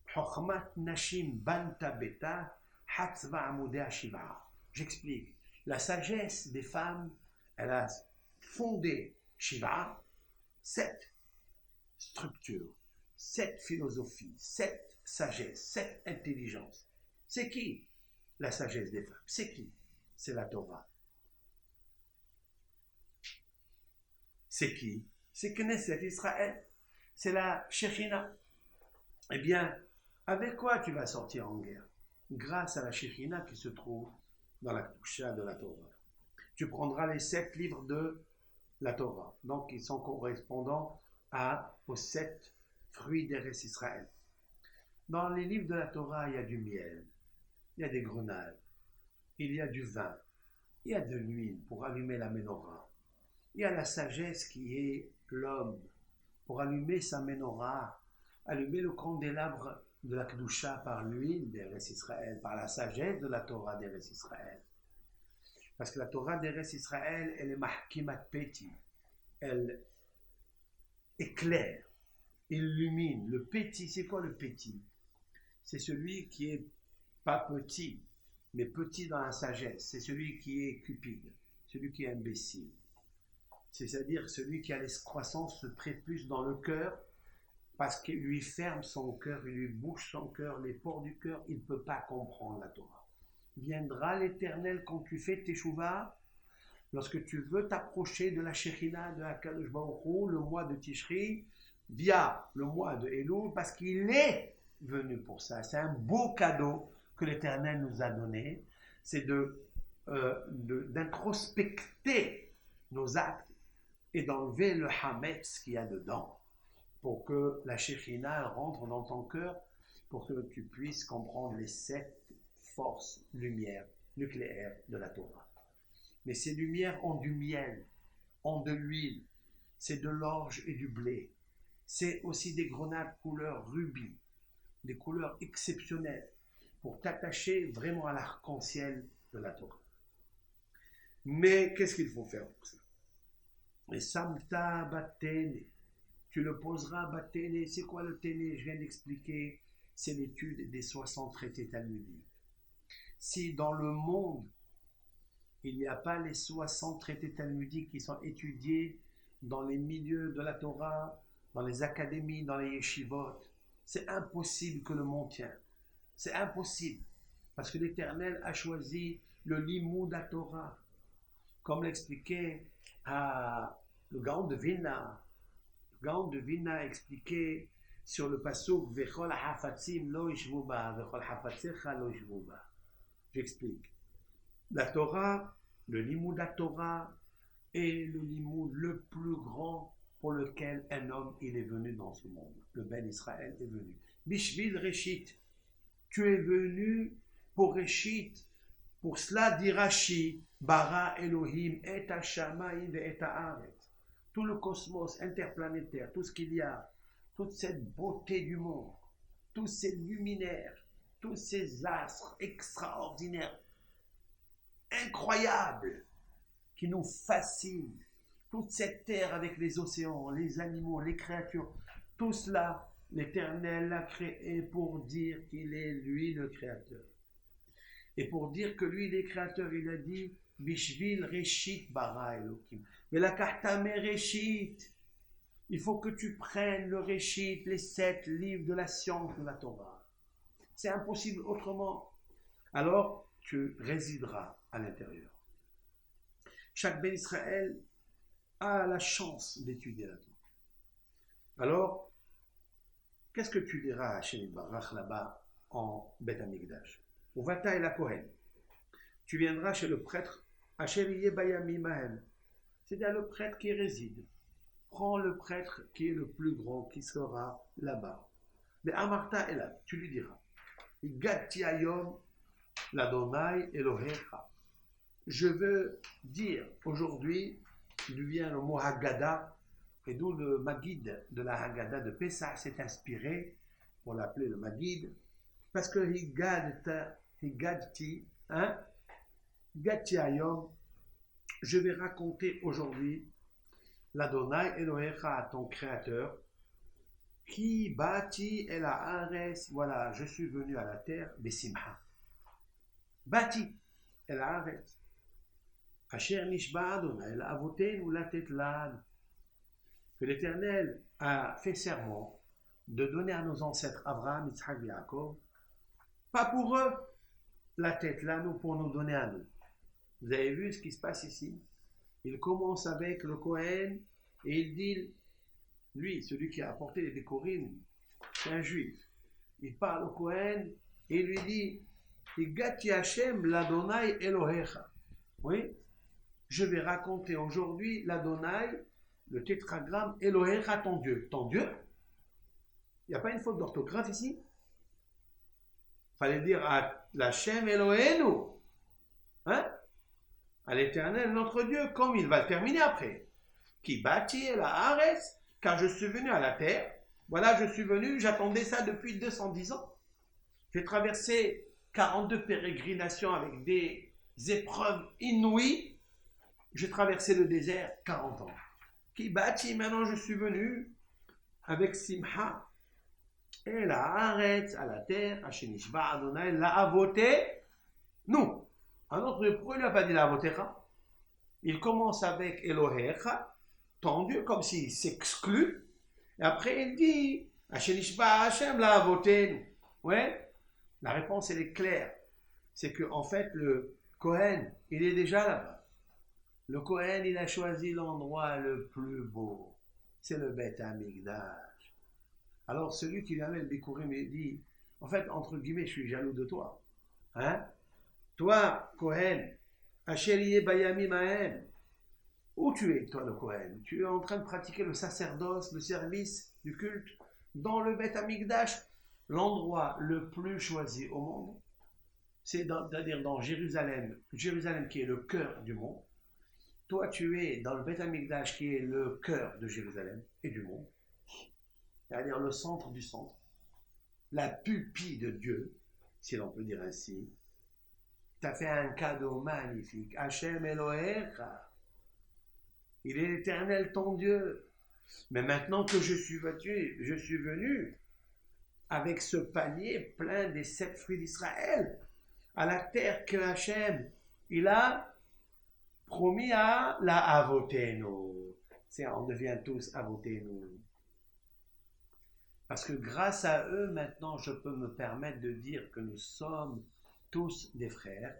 Chochmat Nashim Banta Beta Hatzva Amudea Shiva. J'explique. La sagesse des femmes, elle a fondé Shiva, 7 structures, 7 philosophies, 7 sagesse, 7 intelligence. C'est qui la sagesse des femmes? C'est qui? C'est la Torah. C'est qui? C'est Knesset Israël. C'est la Shekhinah. Eh bien, avec quoi tu vas sortir en guerre? grâce à la Shekhinah qui se trouve dans la Kedusha de la Torah. Tu prendras les 7 livres de la Torah, donc ils sont correspondants aux 7 fruits d'Eretz Israël. Dans les livres de la Torah, il y a du miel, il y a des grenades, il y a du vin, il y a de l'huile pour allumer la menorah. Il y a la sagesse qui est l'homme pour allumer sa menorah, allumer le candélabre de la Kedusha par l'huile d'Eretz Israël, par la sagesse de la Torah d'Eretz Israël. Parce que la Torah d'Eretz Israël, elle est mahkimat peti, elle éclaire, illumine. Le petit, c'est quoi le petit? C'est celui qui est pas petit, mais petit dans la sagesse. C'est celui qui est cupide, celui qui est imbécile. C'est-à-dire celui qui a l'escroissance, ce prépuce dans le cœur, parce qu'il lui ferme son cœur, il lui bouche son cœur, les pores du cœur, il ne peut pas comprendre la Torah. Viendra l'Éternel quand tu fais Teshuvah, lorsque tu veux t'approcher de la Shekhinah, de la Kadosh Baruch Hu, le mois de Tishri, via le mois de Elul, parce qu'il est venu pour ça. C'est un beau cadeau que l'Éternel nous a donné, c'est d'introspecter nos actes et d'enlever le hametz qu'il y a dedans, pour que la Shekhinah rentre dans ton cœur, pour que tu puisses comprendre les 7 forces, lumières nucléaires de la Torah. Mais ces lumières ont du miel, ont de l'huile, c'est de l'orge et du blé. C'est aussi des grenades couleur rubis, des couleurs exceptionnelles, pour t'attacher vraiment à l'arc-en-ciel de la Torah. Mais qu'est-ce qu'il faut faire pour ça? Et samta batene, tu le poseras batene. C'est quoi le téné? Je viens d'expliquer, c'est l'étude des 60 traités talmudiques. Si dans le monde, il n'y a pas les 60 traités talmudiques qui sont étudiés dans les milieux de la Torah, dans les académies, dans les yeshivot, c'est impossible que le monde tienne. C'est impossible. Parce que l'Éternel a choisi le limud à Torah. Comme l'expliquait le Gaon de Vilna. Le Gaon de Vilna expliquait sur le pasuk Vechol hafatzim lo yishvu ba, Vechol hafatzecha lo yishvu ba. J'explique. La Torah, le limud à Torah, est le limud le plus grand pour lequel un homme il est venu dans ce monde. Le Ben Israël est venu. Bishvil Reshit, tu es venu pour Reshit. Pour cela dit Rashi, Bara Elohim et Hashamayim et Haaretz. Tout le cosmos interplanétaire, tout ce qu'il y a, toute cette beauté du monde, tous ces luminaires, tous ces astres extraordinaires, incroyables, qui nous fascinent, toute cette terre avec les océans, les animaux, les créatures, tout cela, l'Éternel l'a créé pour dire qu'il est lui le créateur. Et pour dire que lui, il est créateur, il a dit Bishvil Reshit bara Elokim. Mais la Kartame Reshit, il faut que tu prennes le Reshit, les 7 livres de la science de la Torah. C'est impossible autrement. Alors, tu résideras à l'intérieur. Chaque Ben Israël a la chance d'étudier la Torah. Alors, qu'est-ce que tu diras à Hashem Barach là-bas en Beth Amikdash? Au Vata et la Kohen. Tu viendras chez le prêtre Asher Bayami Mahem. C'est-à-dire le prêtre qui réside. Prends le prêtre qui est le plus grand, qui sera là-bas. Mais Amarta est là, tu lui diras. Igati Ayom l'Adonai Elohecha. Je veux dire aujourd'hui, d'où vient le mot Haggadah, et d'où le Maguid de la Haggadah de Pessah s'est inspiré, pour l'appeler le Maguid, parce que Higadti Ayom, je vais raconter aujourd'hui l'Adonai Elohecha à ton créateur, qui bâti el haaretz, voilà, je suis venu à la terre, besimha. Bâti el haaretz. Asher nishba Adonai el avotenu latet lan. Que l'Éternel a fait serment de donner à nos ancêtres Abraham, Yitzhak et Yaakov, pas pour eux, la tête là, nous, pour nous donner à nous. Vous avez vu ce qui se passe ici? Il commence avec le Kohen et il dit, lui, celui qui a apporté les Décorim, c'est un juif. Il parle au Kohen et il lui dit, Higati Hashem l'Adonai Elohecha. Oui, je vais raconter aujourd'hui l'Adonai, le tétragramme Elohecha, ton Dieu. Ton Dieu? Il n'y a pas une faute d'orthographe ici? Il fallait dire à l'Hashem Elohenu, hein? À l'Éternel, notre Dieu, comme il va le terminer après. Qui bâtit la Haaretz, car je suis venu à la terre. Voilà, je suis venu, j'attendais ça depuis 210 ans. J'ai traversé 42 pérégrinations avec des épreuves inouïes. J'ai traversé le désert 40 ans. Qui bâtit, maintenant je suis venu avec Simha. Et la Haaretz, à la terre, Hachenishba Adonai, la avoté, nous. Un autre, pourquoi il n'a pas dit la avotecha? Il commence avec Elohecha, ton Dieu, comme s'il s'exclut. Et après, il dit Hachenishba Hachem, la avoté. Ouais, la réponse, elle est claire. C'est que en fait, le Kohen, il est déjà là-bas. Le Kohen, il a choisi l'endroit le plus beau. C'est le Beth Amikdash. Alors, celui qui vient le Bikurim, il dit, en fait, entre guillemets, je suis jaloux de toi. Hein? Toi, Kohen, Asheriye Bayami Mahem, où tu es, toi, le Kohen? Tu es en train de pratiquer le sacerdoce, le service du culte dans le Beth Amikdash, l'endroit le plus choisi au monde. C'est-à-dire dans Jérusalem, Jérusalem qui est le cœur du monde. Toi, tu es dans le Beth Amikdash qui est le cœur de Jérusalem et du monde. C'est-à-dire le centre du centre, la pupille de Dieu, si l'on peut dire ainsi. Tu as fait un cadeau magnifique. Hachem Elohecha. Il est l'Éternel ton Dieu. Mais maintenant que je suis venu avec ce panier plein des 7 fruits d'Israël, à la terre que Hachem, il a promis à la Avotenu. On devient tous Avotenu. Parce que grâce à eux, maintenant, je peux me permettre de dire que nous sommes tous des frères,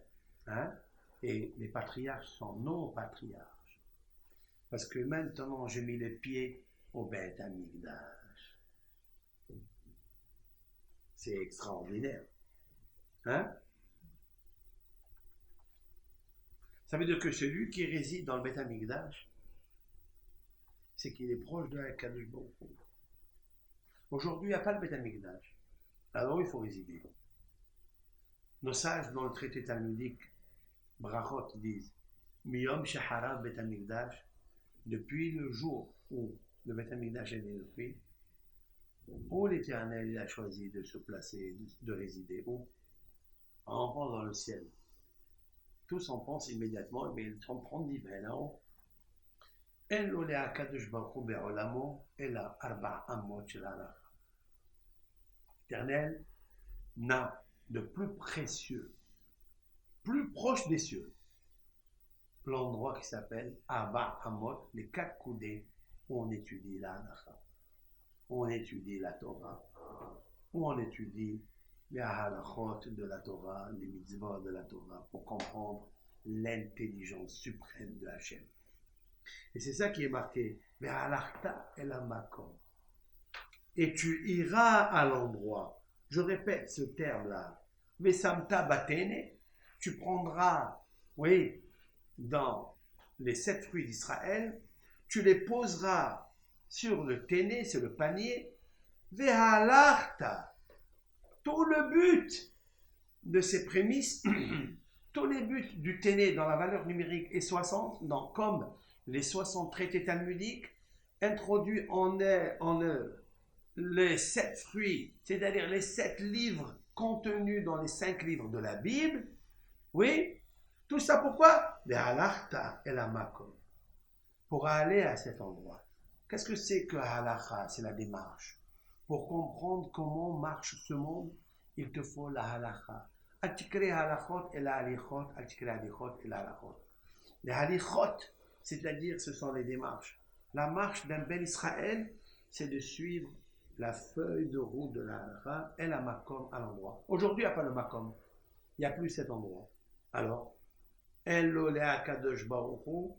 hein, et les patriarches sont nos patriarches. Parce que maintenant, j'ai mis les pieds au Beth Amikdash. C'est extraordinaire. Hein? Ça veut dire que celui qui réside dans le Beth Amikdash, c'est qu'il est proche de la Kadosh Baruch Hu. Aujourd'hui, il n'y a pas de Beth Amikdash. Alors, il faut résider. Nos sages, dans le traité talmudique, Brachot, disent Miyom Shahara Beth Amikdash, depuis le jour où le Beth Amikdash est détruit, où l'Éternel a choisi de se placer, de résider, où? En rentrant dans le ciel. Tous en pensent immédiatement, mais ils sont prendre d'hiver là-haut. En l'olé akadosh baruch hu be'olamo, ela arba amot shel halakha. L'Éternel n'a de plus précieux, plus proche des cieux, l'endroit qui s'appelle Arba Amot, les 4 coudées, où on étudie la halakha, où on étudie la Torah, où on étudie les halachot de la Torah, les mitzvot de la Torah, pour comprendre l'intelligence suprême de Hachem. Et c'est ça qui est marqué, Ve'alachta el hamakom. Et tu iras à l'endroit. Je répète ce terme-là. Vesamta batene. Tu prendras, oui, dans les 7 fruits d'Israël, tu les poseras sur le téné, sur le panier. Ve'alachta. Tout le but de ces prémices, tous les buts du téné dans la valeur numérique est 60, comme les 60 traités talmudiques introduits en les 7 fruits, c'est-à-dire les 7 livres contenus dans les 5 livres de la Bible. Oui, tout ça pourquoi? Pour aller à cet endroit. Qu'est-ce que c'est que halacha? C'est la démarche. Pour comprendre comment marche ce monde, il te faut la halacha. Atikre halachot et la halichot, atikre halichot et la halachot. Les halichot, c'est-à-dire ce sont les démarches. La marche d'un bel Israël, c'est de suivre la feuille de route de la halacha et la makom à l'endroit. Aujourd'hui, il n'y a pas le makom. Il n'y a plus cet endroit. Alors, Elolea Kadosh Baruch Hu,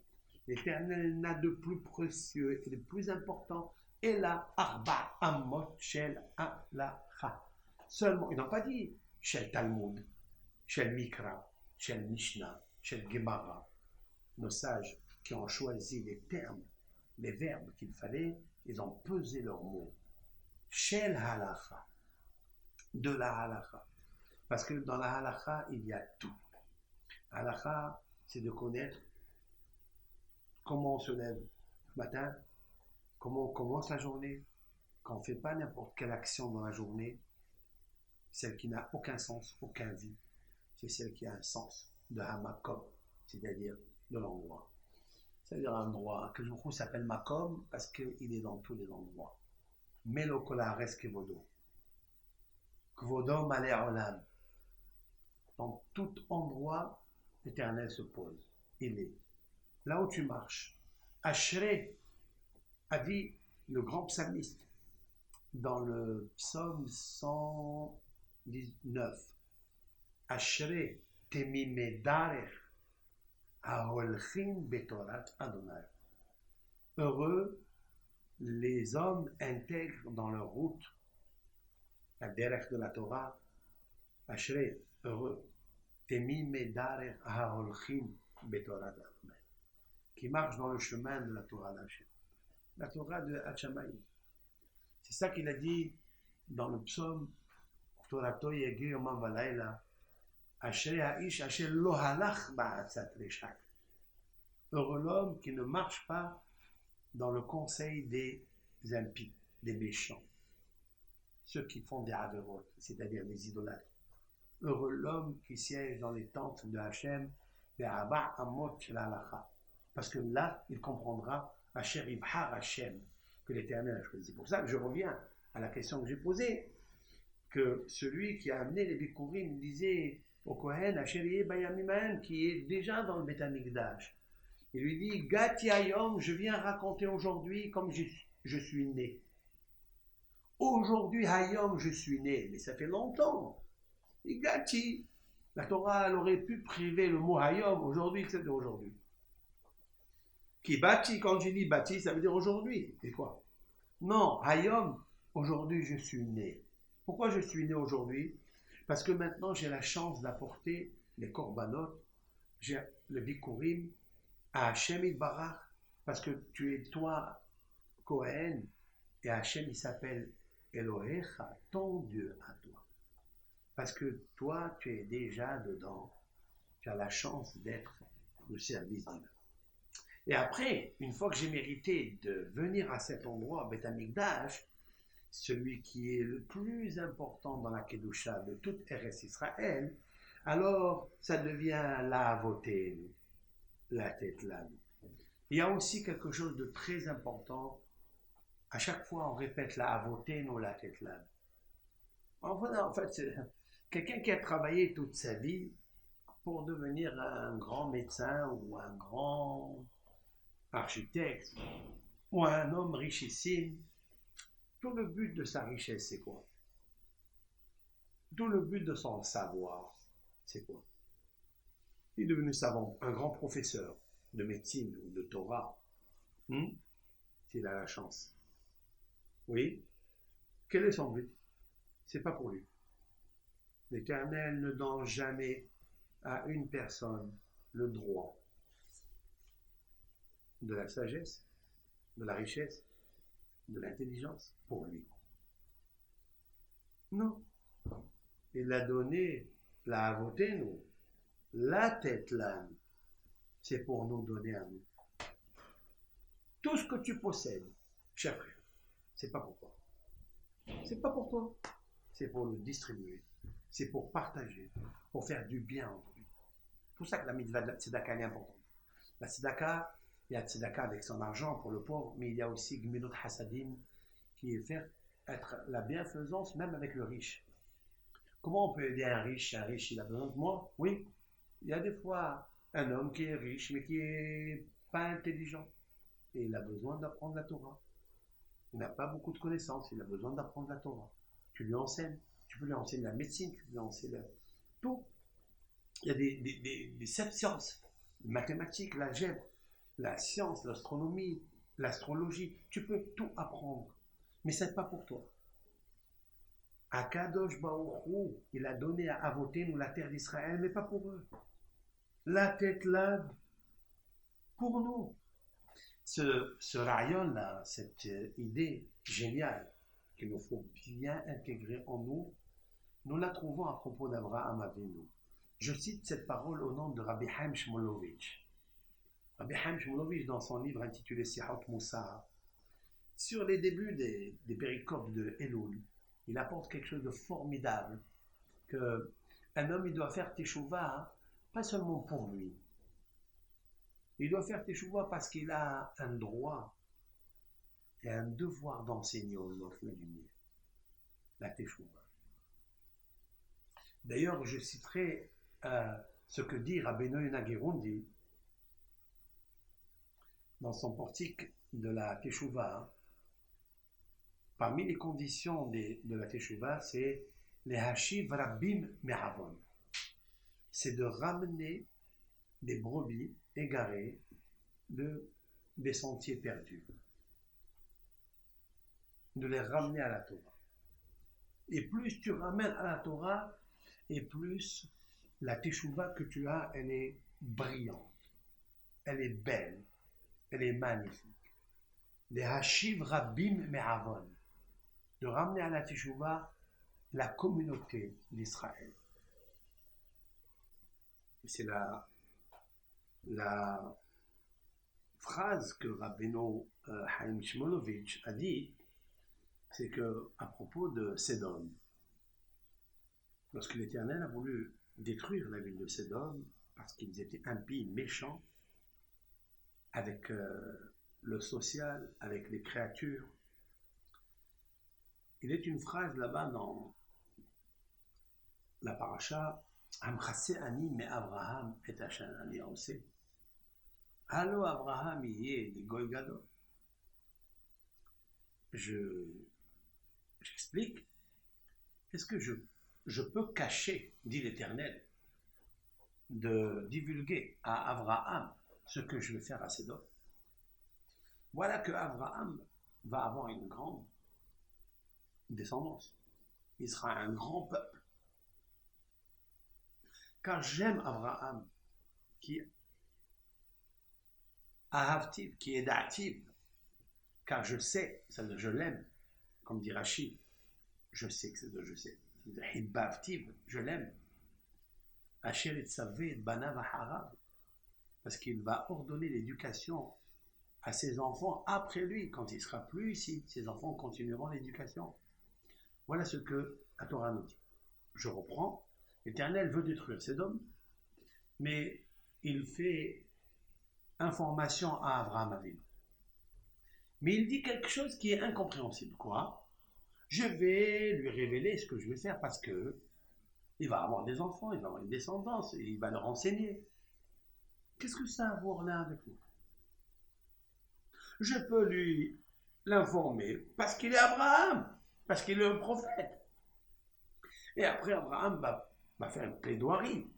l'Éternel n'a de plus précieux et de plus important. Et la Arba Amot Shel Halacha. Seulement, ils n'ont pas dit Shel Talmud. chez le Mikra, chez le Mishnah, chez le Gemara, nos sages qui ont choisi les termes, les verbes qu'il fallait, ils ont pesé leurs mots. Chez le Halacha, de la Halacha. Parce que dans la Halacha, il y a tout. Halacha, c'est de connaître comment on se lève le matin, comment on commence la journée, quand on ne fait pas n'importe quelle action dans la journée, celle qui n'a aucun sens, aucun vie, c'est celle qui a un sens de hamakom, c'est-à-dire de l'endroit. C'est-à-dire un endroit que je trouve s'appelle makom parce qu'il est dans tous les endroits. Melo kolares kevodo. Kvodo malé olam. Dans tout endroit, l'Éternel se pose. Il est. Là où tu marches. Ashré a dit le grand psalmiste dans le psaume 119. Ashré temimedarech aholchim betorat Adonai. Heureux les hommes intègrent dans leur route la derech de la Torah. Ashré, heureux. Temimedarech aholchim betorat Adonai. Qui marchent dans le chemin de la Torah d'Hachem. La Torah de Hachamaï. C'est ça qu'il a dit dans le psaume Torato yegi yomam valayla. Asher ha'ish asher lo halach ba'atzat reshak. Heureux l'homme qui ne marche pas dans le conseil des impies, des méchants, ceux qui font des averot, c'est-à-dire des idolâtres. Heureux l'homme qui siège dans les tentes de Hachem, des Abba Amot shel halacha. Parce que là, il comprendra Asher ibhar Hachem, que l'Éternel a choisi. C'est pour ça que je reviens à la question que j'ai posée, que celui qui a amené les Bikurim disait au Kohen, Asher Bayamimahem, qui est déjà dans le Beth Amikdash. Il lui dit, Gati Hayom, je viens raconter aujourd'hui comme je suis né. Aujourd'hui, Hayom, je suis né, mais ça fait longtemps. Et Gati, la Torah, elle aurait pu priver le mot Hayom, aujourd'hui, c'est d'aujourd'hui. Qui bâti, quand je dis bâti, ça veut dire aujourd'hui. C'est quoi? Non, Hayom, aujourd'hui je suis né. Pourquoi je suis né aujourd'hui? Parce que maintenant j'ai la chance d'apporter les korbanot, j'ai le bikurim à Hachem Yitbarach, parce que tu es toi, Kohen, et Hachem il s'appelle Elohecha, ton Dieu à toi. Parce que toi, tu es déjà dedans, tu as la chance d'être au service divin. Et après, une fois que j'ai mérité de venir à cet endroit, Beth Amikdash, celui qui est le plus important dans la Kedusha de toute Eretz Israël, alors ça devient la Avoté, la Tetlan. Il y a aussi quelque chose de très important. À chaque fois, on répète la Avoté, non la Tetlan. En fait, c'est quelqu'un qui a travaillé toute sa vie pour devenir un grand médecin ou un grand architecte, ou un homme richissime, tout le but de sa richesse, c'est quoi? Tout le but de son savoir, c'est quoi? Il est devenu savant, un grand professeur de médecine ou de Torah, s'il a la chance. Oui? Quel est son but? C'est pas pour lui. L'Éternel ne donne jamais à une personne le droit de la sagesse, de la richesse, de l'intelligence pour lui. Non. Il a donné la avoté, nous. La tête l'âme, c'est pour nous donner à nous. Tout ce que tu possèdes, cher frère, c'est pas pour toi. C'est pas pour toi. C'est pour le distribuer. C'est pour partager, pour faire du bien entre lui. C'est pour ça que la mitzvah de la tzedaka est importante. La tzedaka, il y a tzedaka avec son argent pour le pauvre, mais il y a aussi gmilut hasadim, qui est faire être la bienfaisance même avec le riche. Comment on peut aider un riche? Un riche, il a besoin de moi? Oui. Il y a des fois un homme qui est riche, mais qui n'est pas intelligent. Et il a besoin d'apprendre la Torah. Il n'a pas beaucoup de connaissances, il a besoin d'apprendre la Torah. Tu lui enseignes. Tu peux lui enseigner la médecine, tu peux lui enseigner tout. Il y a des 7 sciences, les mathématiques, l'algèbre, la science, l'astronomie, l'astrologie. Tu peux tout apprendre, mais ce n'est pas pour toi. Akadosh Baruch Hu, il a donné à Avotenu la terre d'Israël, mais pas pour eux. La tête là, pour nous. Ce rayon-là, cette idée géniale qu'il nous faut bien intégrer en nous, nous la trouvons à propos d'Abraham Avinu. Je cite cette parole au nom de Rabbi Chaim Shmulevitch. Rabbi Chaim Shmulevitch, dans son livre intitulé Sihot Moussar, sur les débuts des péricopes de Elul, il apporte quelque chose de formidable, qu'un homme il doit faire teshuva, pas seulement pour lui. Il doit faire teshuva parce qu'il a un droit et un devoir d'enseigner aux autres la lumière, la teshuva. D'ailleurs, je citerai ce que dit Rabbeinu Nagirundi dans son portique de la teshuva. Parmi les conditions de la teshuva, c'est les hashiv rabbim me'avon. C'est de ramener des brebis égarées des sentiers perdus. De les ramener à la Torah. Et plus tu ramènes à la Torah, et plus la teshuva que tu as, elle est brillante, elle est belle, elle est magnifique. Les hashiv rabbim me'avon. De ramener à la teshuva la communauté d'Israël. C'est la phrase que Rabbeinu Chaim Shmulevitch a dit, c'est que à propos de Sédom, lorsque l'Éternel a voulu détruire la ville de Sédom, parce qu'ils étaient impies, méchants, avec le social, avec les créatures, il est une phrase là-bas dans la paracha, Amchase ani me Abraham et Hashem ani ose. Allo Abraham yé di goy gadol. J'explique. Est-ce que je peux cacher, dit l'Éternel, de divulguer à Abraham ce que je vais faire à Sédom? Voilà que Abraham va avoir une grande descendance. Il sera un grand peuple. Car j'aime Abraham, qui est ahavtiv, qui est da'ativ, car je sais, je l'aime, comme dit Rachid, je sais que c'est de je sais, hibbavtiv, je l'aime, asher et savé banav harav, parce qu'il va ordonner l'éducation à ses enfants après lui, quand il sera plus ici, ses enfants continueront l'éducation. Voilà ce que la Torah nous dit. Je reprends. L'Éternel veut détruire Sédom, mais il fait information à Abraham Avinu. Mais il dit quelque chose qui est incompréhensible. Quoi? Je vais lui révéler ce que je vais faire parce que il va avoir des enfants, il va avoir une descendance, et il va leur enseigner. Qu'est-ce que ça a à voir là avec nous? Je peux lui l'informer parce qu'il est Abraham, parce qu'il est un prophète. Et après, Abraham va faire une plaidoirie.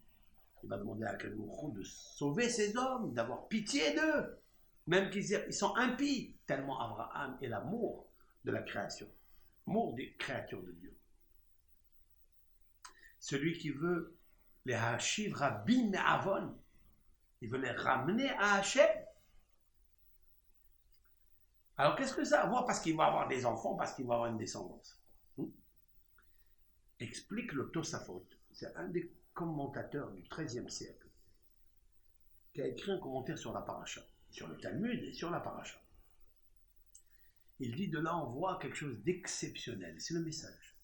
Il va demander à Akadosh de sauver ces hommes, d'avoir pitié d'eux, même qu'ils sont impies, tellement Abraham est l'amour de la création, l'amour des créatures de Dieu. Celui qui veut les hashiv rabbim me'avon, il veut les ramener à Hachem. Alors qu'est-ce que ça a à voir? Parce qu'il va avoir des enfants, parce qu'il va avoir une descendance. Explique le Tosafot. C'est un des commentateurs du XIIIe siècle qui a écrit un commentaire sur la paracha, sur le Talmud et sur la paracha. Il dit de là on voit quelque chose d'exceptionnel. C'est le message.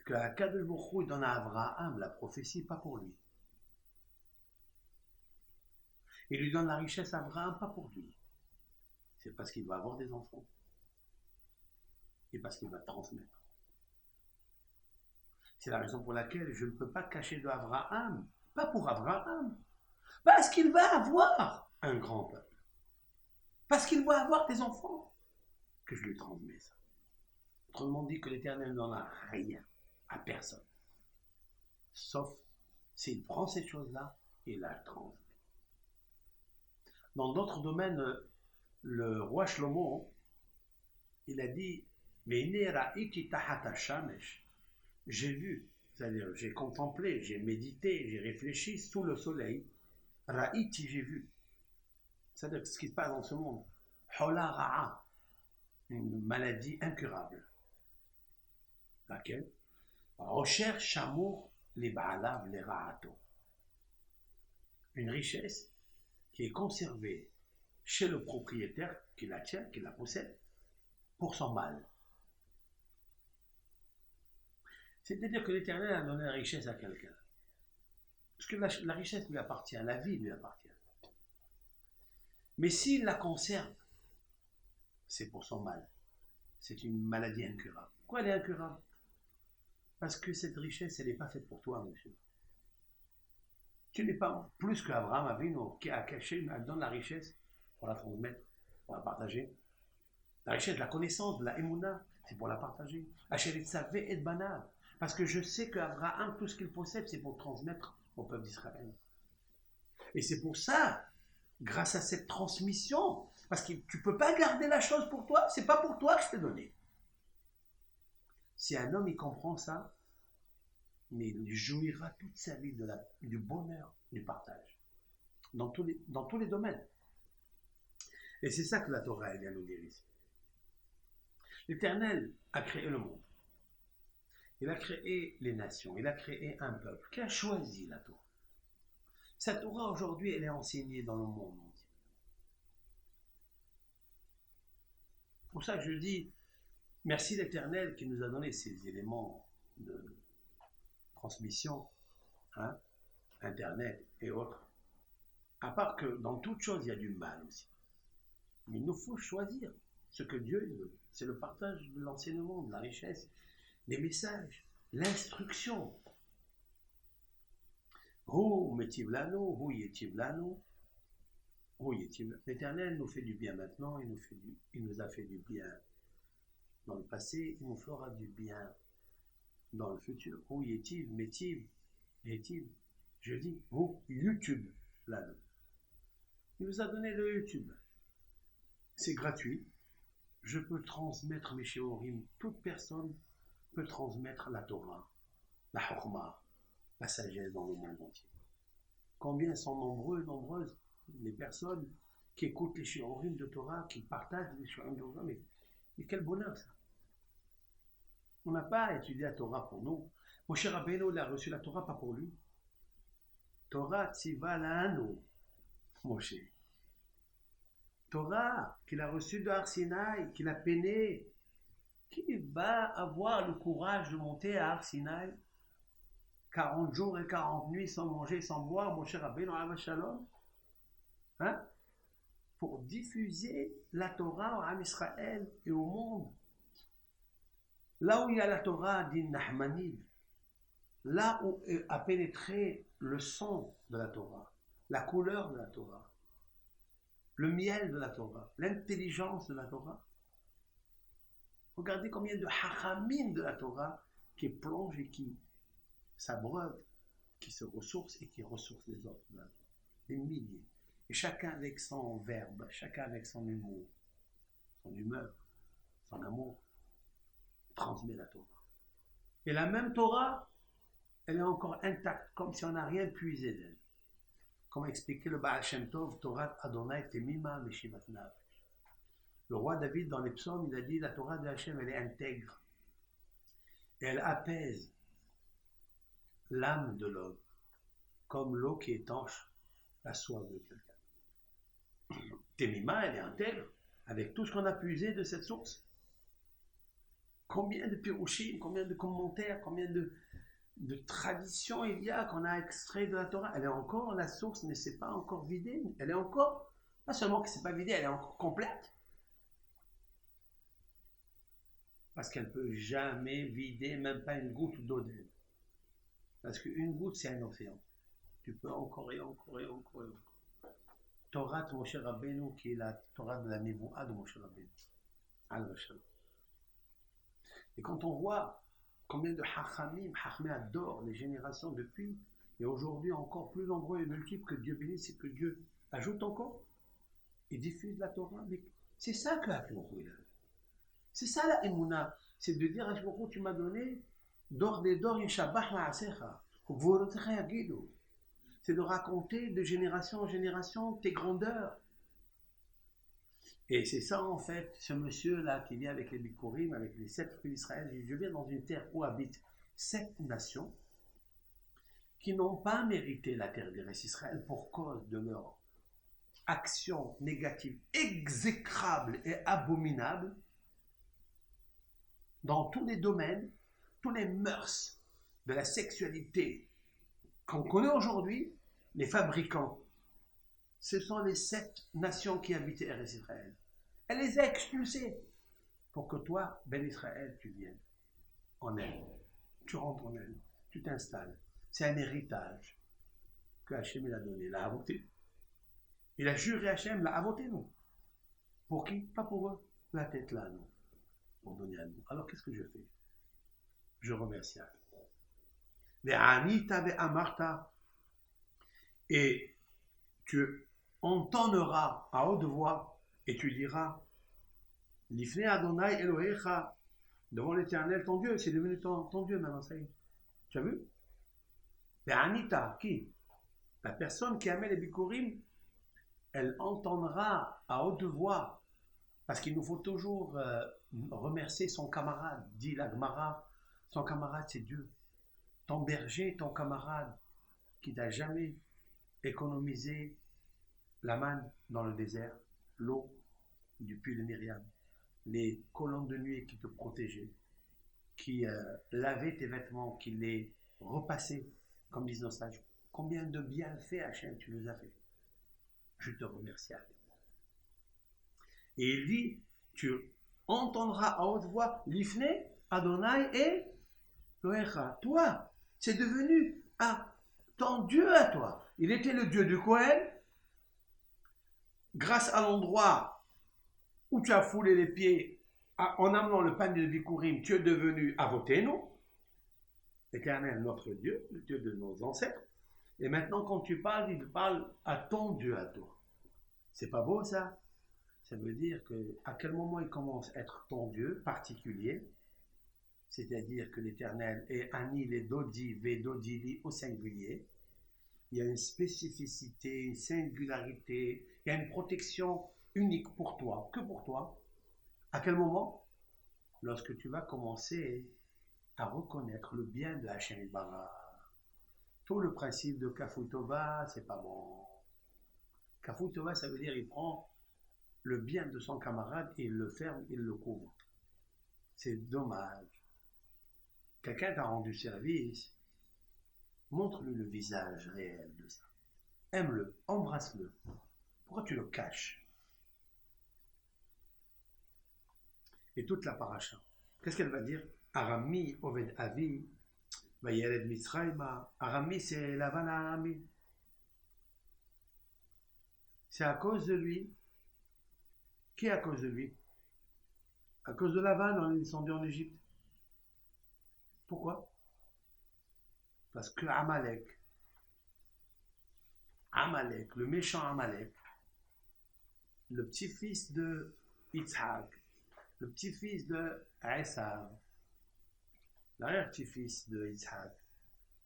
Que Akadosh Baruch Hu donne à Abraham la prophétie, pas pour lui. Il lui donne la richesse à Abraham, pas pour lui. C'est parce qu'il va avoir des enfants. Et parce qu'il va transmettre. C'est la raison pour laquelle je ne peux pas cacher de Abraham, pas pour Abraham, parce qu'il va avoir un grand peuple. Parce qu'il va avoir des enfants, que je lui transmets ça. Autrement dit que l'Éternel n'en a rien à personne. Sauf s'il prend ces choses-là et la transmet. Dans d'autres domaines, le roi Shlomo, il a dit Ve'ine ra'iti tahata shamesh. J'ai vu, c'est-à-dire j'ai contemplé, j'ai médité, j'ai réfléchi sous le soleil. Ra'iti, j'ai vu. C'est-à-dire ce qui se passe dans ce monde. Hola ra'a, une maladie incurable. Laquelle? Recherche Shamour les Baalav, les Ra'ato. Une richesse qui est conservée chez le propriétaire qui la tient, qui la possède, pour son mal. C'est-à-dire que l'Éternel a donné la richesse à quelqu'un. Parce que la richesse lui appartient, la vie lui appartient. Mais s'il la conserve, c'est pour son mal. C'est une maladie incurable. Pourquoi elle est incurable? Parce que cette richesse, elle n'est pas faite pour toi, monsieur. Tu n'es pas plus qu'Abraham Avinu qui a caché, donne la richesse pour la transmettre, pour la partager. La richesse de la connaissance, de la émouna, c'est pour la partager. Acherit savé et banal. Parce que je sais qu'Abraham, tout ce qu'il possède, c'est pour transmettre au peuple d'Israël. Et c'est pour ça, grâce à cette transmission, parce que tu ne peux pas garder la chose pour toi, c'est pas pour toi que je t'ai donné. Si un homme, il comprend ça, mais il jouira toute sa vie du bonheur du partage, dans tous les domaines. Et c'est ça que la Torah vient nous dire ici. L'Éternel a créé le monde. Il a créé les nations. Il a créé un peuple qui a choisi la Torah. Cette Torah, aujourd'hui, elle est enseignée dans le monde entier. C'est pour ça que je dis, merci l'Éternel qui nous a donné ces éléments de transmission, hein, Internet et autres. À part que dans toute chose, il y a du mal aussi. Mais il nous faut choisir ce que Dieu veut. C'est le partage de l'enseignement, de la richesse, des messages, l'instruction. L'Éternel nous fait du bien maintenant, il nous a fait du bien dans le passé, il nous fera du bien dans le futur. Je dis, YouTube, là. Il nous a donné le YouTube. C'est gratuit. Je peux transmettre mes shiurim. Toute personne peut transmettre la Torah, la Chokhmah, la sagesse dans le monde entier. Combien sont nombreuses les personnes qui écoutent les shiurim de Torah, qui partagent les shiurim de Torah, mais quel bonheur ça! On n'a pas étudié la Torah pour nous. Moshe Rabbeinu, il a reçu la Torah pas pour lui. Torah tziva la'anu, Moshe. Torah qu'il a reçue de Har Sinaï, qu'il a peiné. Qui va avoir le courage de monter à Har Sinaï 40 jours et 40 nuits sans manger, sans boire, Moshe Rabbeinu alav shalom, hein, pour diffuser la Torah à Israël et au monde. Là où il y a la Torah dit Nahmanid, là où a pénétré le son de la Torah, la couleur de la Torah, le miel de la Torah, l'intelligence de la Torah. Regardez combien de hachamim de la Torah qui plongent et qui s'abreuvent, qui se ressourcent et qui ressourcent les autres. Des milliers. Et chacun avec son verbe, chacun avec son humour, son humeur, son amour, transmet la Torah. Et la même Torah, elle est encore intacte, comme si on n'a rien puisé d'elle. Comme expliquait le Baal Shem Tov, Torah Adonai Temima Meshivat Nafesh. Le roi David, dans les psaumes, il a dit la Torah de Hachem, elle est intègre. Et elle apaise l'âme de l'homme, comme l'eau qui étanche la soif de quelqu'un. Temima, elle est intègre, avec tout ce qu'on a puisé de cette source. Combien de pirouchim, combien de commentaires, combien de traditions il y a qu'on a extrait de la Torah. Elle est encore, la source ne s'est pas encore vidée. Elle est encore, pas seulement qu'elle ne s'est pas vidée, elle est encore complète. Parce qu'elle ne peut jamais vider, même pas une goutte d'eau d'elle. Parce qu'une goutte, c'est un océan. Tu peux encore et encore et encore et encore. Torah de Moshe Rabbeinu, qui est la Torah de la Nevoah de Moshe Rabbeinu. Al-Vashal. Et quand on voit combien de hachamim adorent les générations depuis, et aujourd'hui encore plus nombreux et multiples, que Dieu bénisse et que Dieu ajoute encore, et diffuse la Torah, mais c'est ça que la Torah. C'est ça la émouna. C'est de dire, tu m'as donné d'or des d'or, yeshabach ma'asecha. C'est de raconter de génération en génération tes grandeurs. Et c'est ça en fait, ce monsieur-là qui vient avec les Bikurim, avec les 7 fruits d'Israël. Je viens dans une terre où habitent 7 nations qui n'ont pas mérité la terre d'Eretz Israël pour cause de leur action négative, exécrable et abominable dans tous les domaines, tous les mœurs de la sexualité qu'on connaît aujourd'hui, les fabricants. Ce sont les 7 nations qui habitaient Eretz Israël. Elle les a expulsés pour que toi, Ben Israël, tu viennes en elle. Tu rentres en elle, tu t'installes. C'est un héritage que Hachem il a donné, il a voté. Il a juré Hachem, l'a voté, nous. Pour qui? Pas pour eux. La tête là, non. Pour donner à nous. Alors qu'est-ce que je fais? Je remercie Hachem. Et tu entendras à haute voix et tu diras Lifnei Adonai Elohecha, devant l'Éternel ton Dieu, c'est devenu ton Dieu maintenant, ça y est. Tu as vu? Anita, qui? La personne qui amène les Bikurim, elle entendra à haute voix, parce qu'il nous faut toujours remercier son camarade, dit la Gemara, son camarade c'est Dieu. Ton berger, ton camarade, qui t'a jamais économisé la manne dans le désert, l'eau du puits de Myriam, les colonnes de nuit qui te protégeaient, qui lavaient tes vêtements, qui les repassaient, comme disent nos sages. Combien de bienfaits, Hachem, tu nous as fait. Je te remercie. Et il dit, tu entendras à haute voix Lifnei Adonai et Loecha. Toi, c'est devenu ton Dieu à toi. Il était le Dieu du Kohen. Grâce à l'endroit où tu as foulé les pieds en amenant le panier de Bikurim, tu es devenu Avotenu, l'Éternel, notre Dieu, le Dieu de nos ancêtres. Et maintenant, quand tu parles, il parle à ton Dieu à toi. C'est pas beau ça? Ça veut dire à quel moment il commence à être ton Dieu particulier, c'est-à-dire que l'Éternel est Ani les Dodi, Vedodili au singulier. Il y a une spécificité, une singularité, il y a une protection unique pour toi, que pour toi. À quel moment? Lorsque tu vas commencer à reconnaître le bien de Hachem Bara. Tout le principe de Kafou Tova, c'est pas bon. Kafou Tova, ça veut dire il prend le bien de son camarade et il le ferme, il le couvre. C'est dommage. Quelqu'un t'a rendu service, montre-lui le visage réel de ça. Aime-le, embrasse-le. Pourquoi tu le caches? Et toute la paracha, qu'est-ce qu'elle va dire? Arami Oved Avi, Vayered Mitzrayma. Arami, c'est Lavan Arami. C'est à cause de lui. Qui est à cause de lui? À cause de Lavan, on est descendu en Égypte. Pourquoi? Parce que Amalek, le méchant Amalek, le petit-fils de Yitzhak, le petit-fils de Esav, l'arrière-petit-fils de Yitzhak,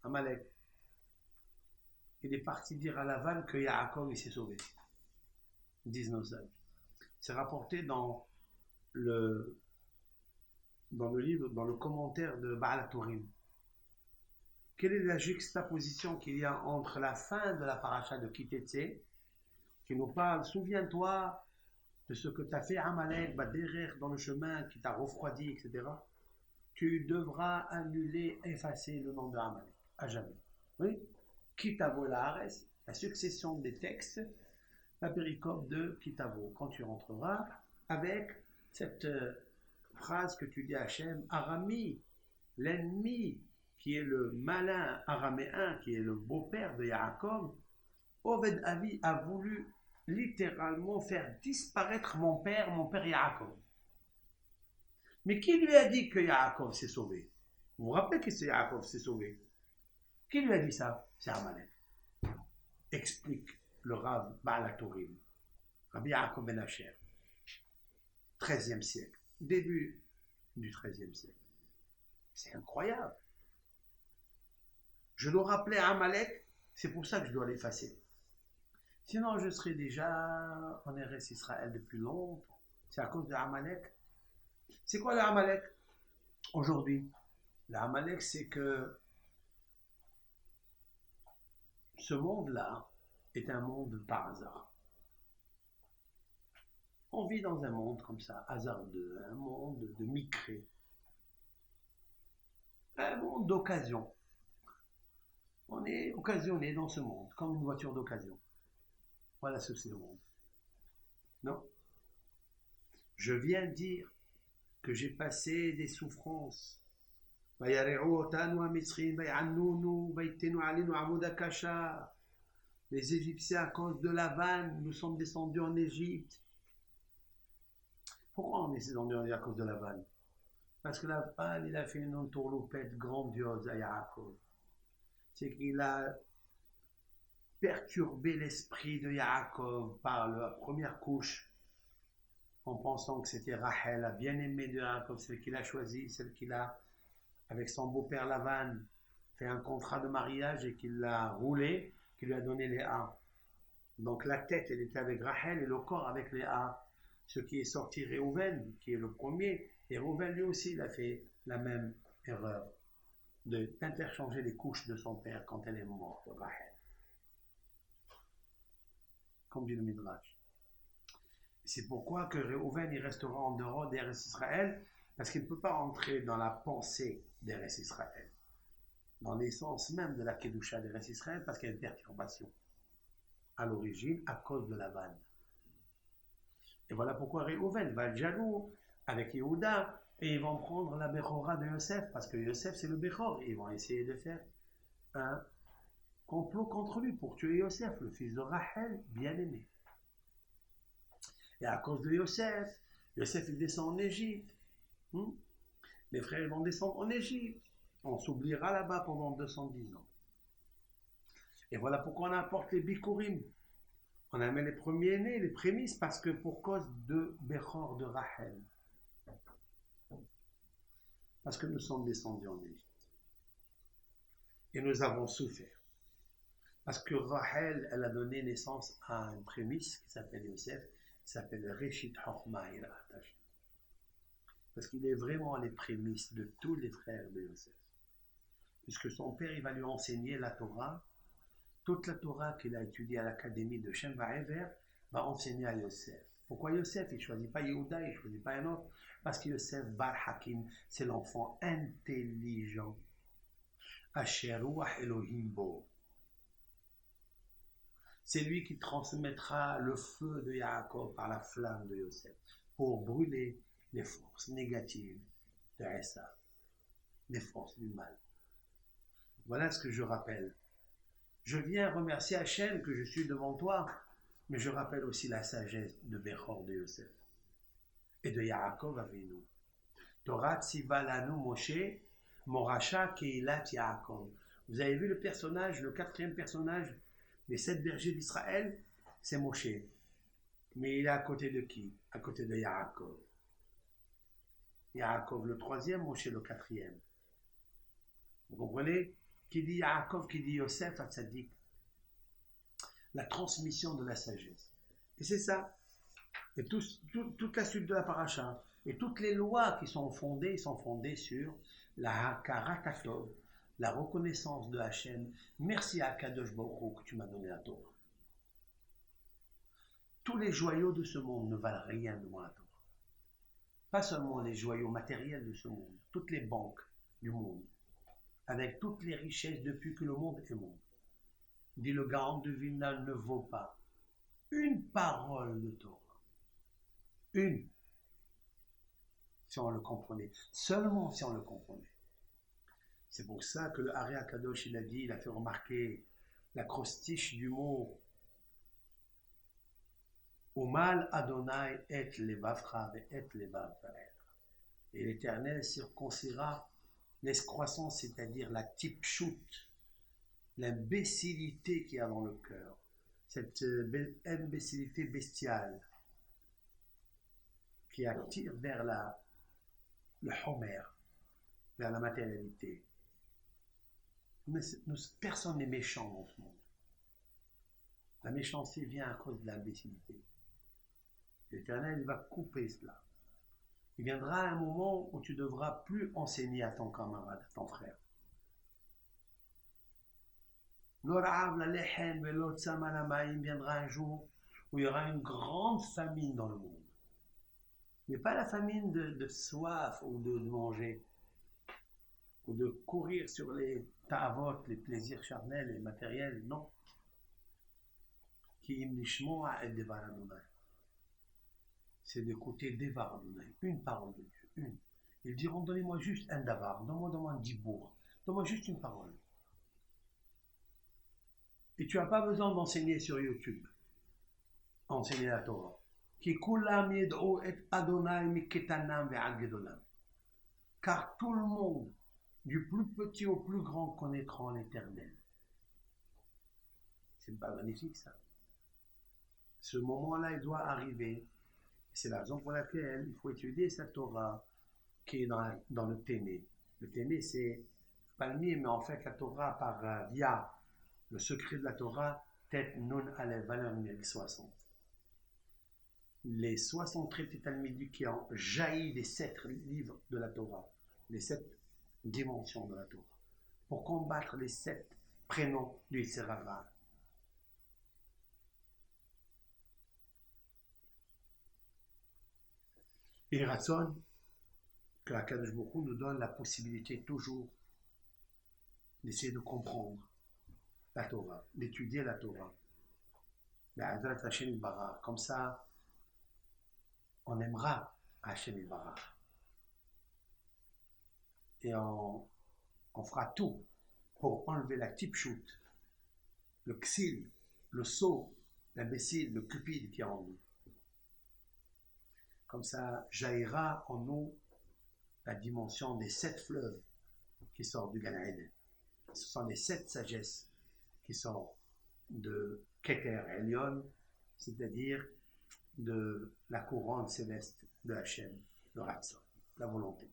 Amalek, il est parti dire à Lavan que Yaakov il s'est sauvé. Disent nos sages. C'est rapporté dans le livre, dans le commentaire de Baal HaTurim. Quelle est la juxtaposition qu'il y a entre la fin de la paracha de Kitetse, qui nous parle, souviens-toi de ce que t'as fait Amalek, derrière dans le chemin, qui t'a refroidi, etc. Tu devras annuler, effacer le nom de Amalek, à jamais. Oui? Kitavo Laares, la succession des textes, la péricope de Kitavo, quand tu rentreras avec cette phrase que tu dis à Hachem, Arami, l'ennemi, qui est le malin araméen, qui est le beau-père de Yaakov, Oved Avi a voulu littéralement faire disparaître mon père Yaakov. Mais qui lui a dit que Yaakov s'est sauvé? Vous vous rappelez que c'est Yaakov s'est sauvé? Qui lui a dit ça? C'est Amalek. Explique le Rav Baal HaTurim, Rabbi Yaakov Ben Asher, 13e siècle. début du XIIIe siècle. C'est incroyable. Je dois rappeler Amalek, c'est pour ça que je dois l'effacer. Sinon, je serais déjà en RS Israël depuis longtemps. C'est à cause de Amalek. C'est quoi le Amalek aujourd'hui? Le Amalek, c'est que ce monde-là est un monde par hasard. On vit dans un monde comme ça, hasardeux, un monde de micré, un monde d'occasion. On est occasionné dans ce monde, comme une voiture d'occasion. Voilà ce que c'est le monde. Non. Je viens dire que j'ai passé des souffrances. Les Égyptiens, à cause de la vanne, nous sommes descendus en Égypte. Pourquoi on est descendu à cause de la vanne? Parce que la vanne, il a fait une entourloupette grandiose à Yaakov. C'est qu'il a perturbé l'esprit de Yaakov par la première couche, en pensant que c'était Rachel, la bien-aimée de Yaakov, celle qu'il a choisie, celle qu'il a, avec son beau-père Lavan, fait un contrat de mariage et qu'il l'a roulé, qui lui a donné Léa. Donc la tête, elle était avec Rachel et le corps avec Léa. Ce qui est sorti Réhouven, qui est le premier, et Réhouven lui aussi, il a fait la même erreur d'interchanger les couches de son père quand elle est morte, Rachel. Comme dit le Midrash. C'est pourquoi que Réhouven, il restera en dehors d'Eretz Israël, parce qu'il ne peut pas rentrer dans la pensée d'Eretz Israël, dans l'essence même de la Kedusha d'Eretz Israël, parce qu'il y a une perturbation à l'origine à cause de la vanne. Et voilà pourquoi Réhouven va être jaloux avec Yehuda, et ils vont prendre la Bechora de Yosef, parce que Yosef c'est le Bechor, et ils vont essayer de faire un complot contre lui pour tuer Yosef, le fils de Rachel, bien-aimé. Et à cause de Yosef, Yosef il descend en Égypte. Les frères vont descendre en Égypte. On s'oubliera là-bas pendant 210 ans. Et voilà pourquoi on apporte les Bikurim. On amène les premiers-nés, les prémices, parce que pour cause de Bechor de Rachel. Parce que nous sommes descendus en Égypte. Et nous avons souffert. Parce que Rachel, elle a donné naissance à une prémisse qui s'appelle Yosef, qui s'appelle Reshit Chochma Yirat Hashem. Parce qu'il est vraiment les prémices de tous les frères de Yosef. Puisque son père, il va lui enseigner la Torah. Toute la Torah qu'il a étudiée à l'académie de Shem Va'ever va enseigner à Yosef. Pourquoi Yosef? Il ne choisit pas Yehuda, il ne choisit pas un autre. Parce que Yosef Bar Hakim, c'est l'enfant intelligent. Asher Ruach Elohim Bo. C'est lui qui transmettra le feu de Yaakov par la flamme de Yosef pour brûler les forces négatives de Esav, les forces du mal. Voilà ce que je rappelle. Je viens remercier Hachem que je suis devant toi, mais je rappelle aussi la sagesse de Bechor de Yosef et de Yaakov Avinu. Torah Tziva Lanu Moshe, Moracha Keilat Yaakov. Vous avez vu le personnage, le quatrième personnage des 7 bergers d'Israël, c'est Moshe. Mais il est à côté de qui? À côté de Yaakov. Yaakov le troisième, Moshe le quatrième. Vous comprenez? Qui dit Yaakov, qui dit Yosef, Hatzadik. La transmission de la sagesse. Et c'est ça. Et toute la suite de la paracha, et toutes les lois qui sont fondées sur la Hakarat Hatov, la reconnaissance de Hachem. Merci à Kadosh Baruch Hu que tu m'as donné la Torah. Tous les joyaux de ce monde ne valent rien devant la Torah. Pas seulement les joyaux matériels de ce monde, toutes les banques du monde, avec toutes les richesses depuis que le monde est monde. Dit le Gaon de Vilna ne vaut pas une parole de Torah. Une. Si on le comprenait. Seulement si on le comprenait. C'est pour ça que le Hari HaKadosh, il a fait remarquer l'acrostiche du mot Umal Adonai et levavcha et levav va'etra. Et l'Éternel circoncira l'escroissance, c'est-à-dire la tipshut, l'imbécilité qu'il y a dans le cœur, cette imbécilité bestiale qui attire vers la le homer, vers la matérialité. Mais personne n'est méchant dans ce monde. La méchanceté vient à cause de l'imbécilité. L'Éternel va couper cela. Il viendra un moment où tu ne devras plus enseigner à ton camarade, à ton frère. Il viendra un jour où il y aura une grande famine dans le monde. Mais pas la famine de soif ou de manger, ou de courir sur les ta'avot, les plaisirs charnels et matériels, non. C'est d'écouter Devar Adonai, une parole de Dieu, une. Ils diront, donnez-moi juste un davar, donne-moi un dibour, donne-moi juste une parole. Et tu n'as pas besoin d'enseigner sur YouTube, enseigner la Torah. Car tout le monde, du plus petit au plus grand, connaîtront l'Éternel. C'est pas magnifique ça. Ce moment-là, il doit arriver. C'est la raison pour laquelle il faut étudier cette Torah qui est dans le Téné. Le Téné, c'est pas le mime, mais en fait la Torah par via le secret de la Torah, tête non à la valeur numérique 60. Les 60 traités talmudiques qui ont jailli des 7 livres de la Torah, les 7 dimensions de la Torah, pour combattre les 7 prénoms du Yetzer Hara. Et Ratson, que Akadosh Baruch Hu nous donne la possibilité toujours d'essayer de comprendre la Torah, d'étudier la Torah. Comme ça, on aimera Hashem Barach. Et on fera tout pour enlever la tipshut, le ksil, le sot, l'imbécile, le cupide qui est en nous. Comme ça, jaillira en nous la dimension des 7 fleuves qui sortent du Gan Eden. Ce sont les 7 sagesses qui sortent de Keter Elyon, c'est-à-dire de la couronne céleste de Hachem, le Ratzon, la volonté.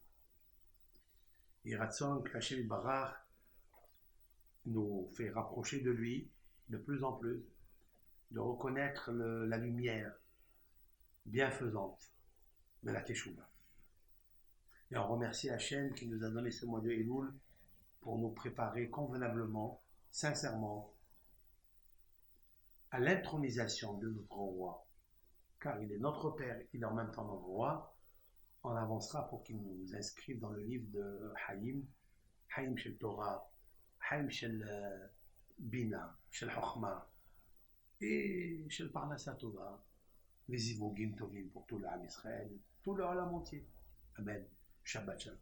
Et Ratzon, que Hachem Barach nous fait rapprocher de lui de plus en plus, de reconnaître la lumière bienfaisante de la Teshuvah. Et on remercie Hachem qui nous a donné ce mois de Elul pour nous préparer convenablement, sincèrement, à l'intronisation de notre roi. Car il est notre Père, il est en même temps notre roi. On avancera pour qu'il nous inscrive dans le livre de Haïm, Haïm Shel Torah, Haïm Shel Bina, Shel Chochma, et Shel Parnassa Tova, les Ivogim Tovim pour tout l'âme Israël, tout le Olam entier. Amen. Shabbat Shalom.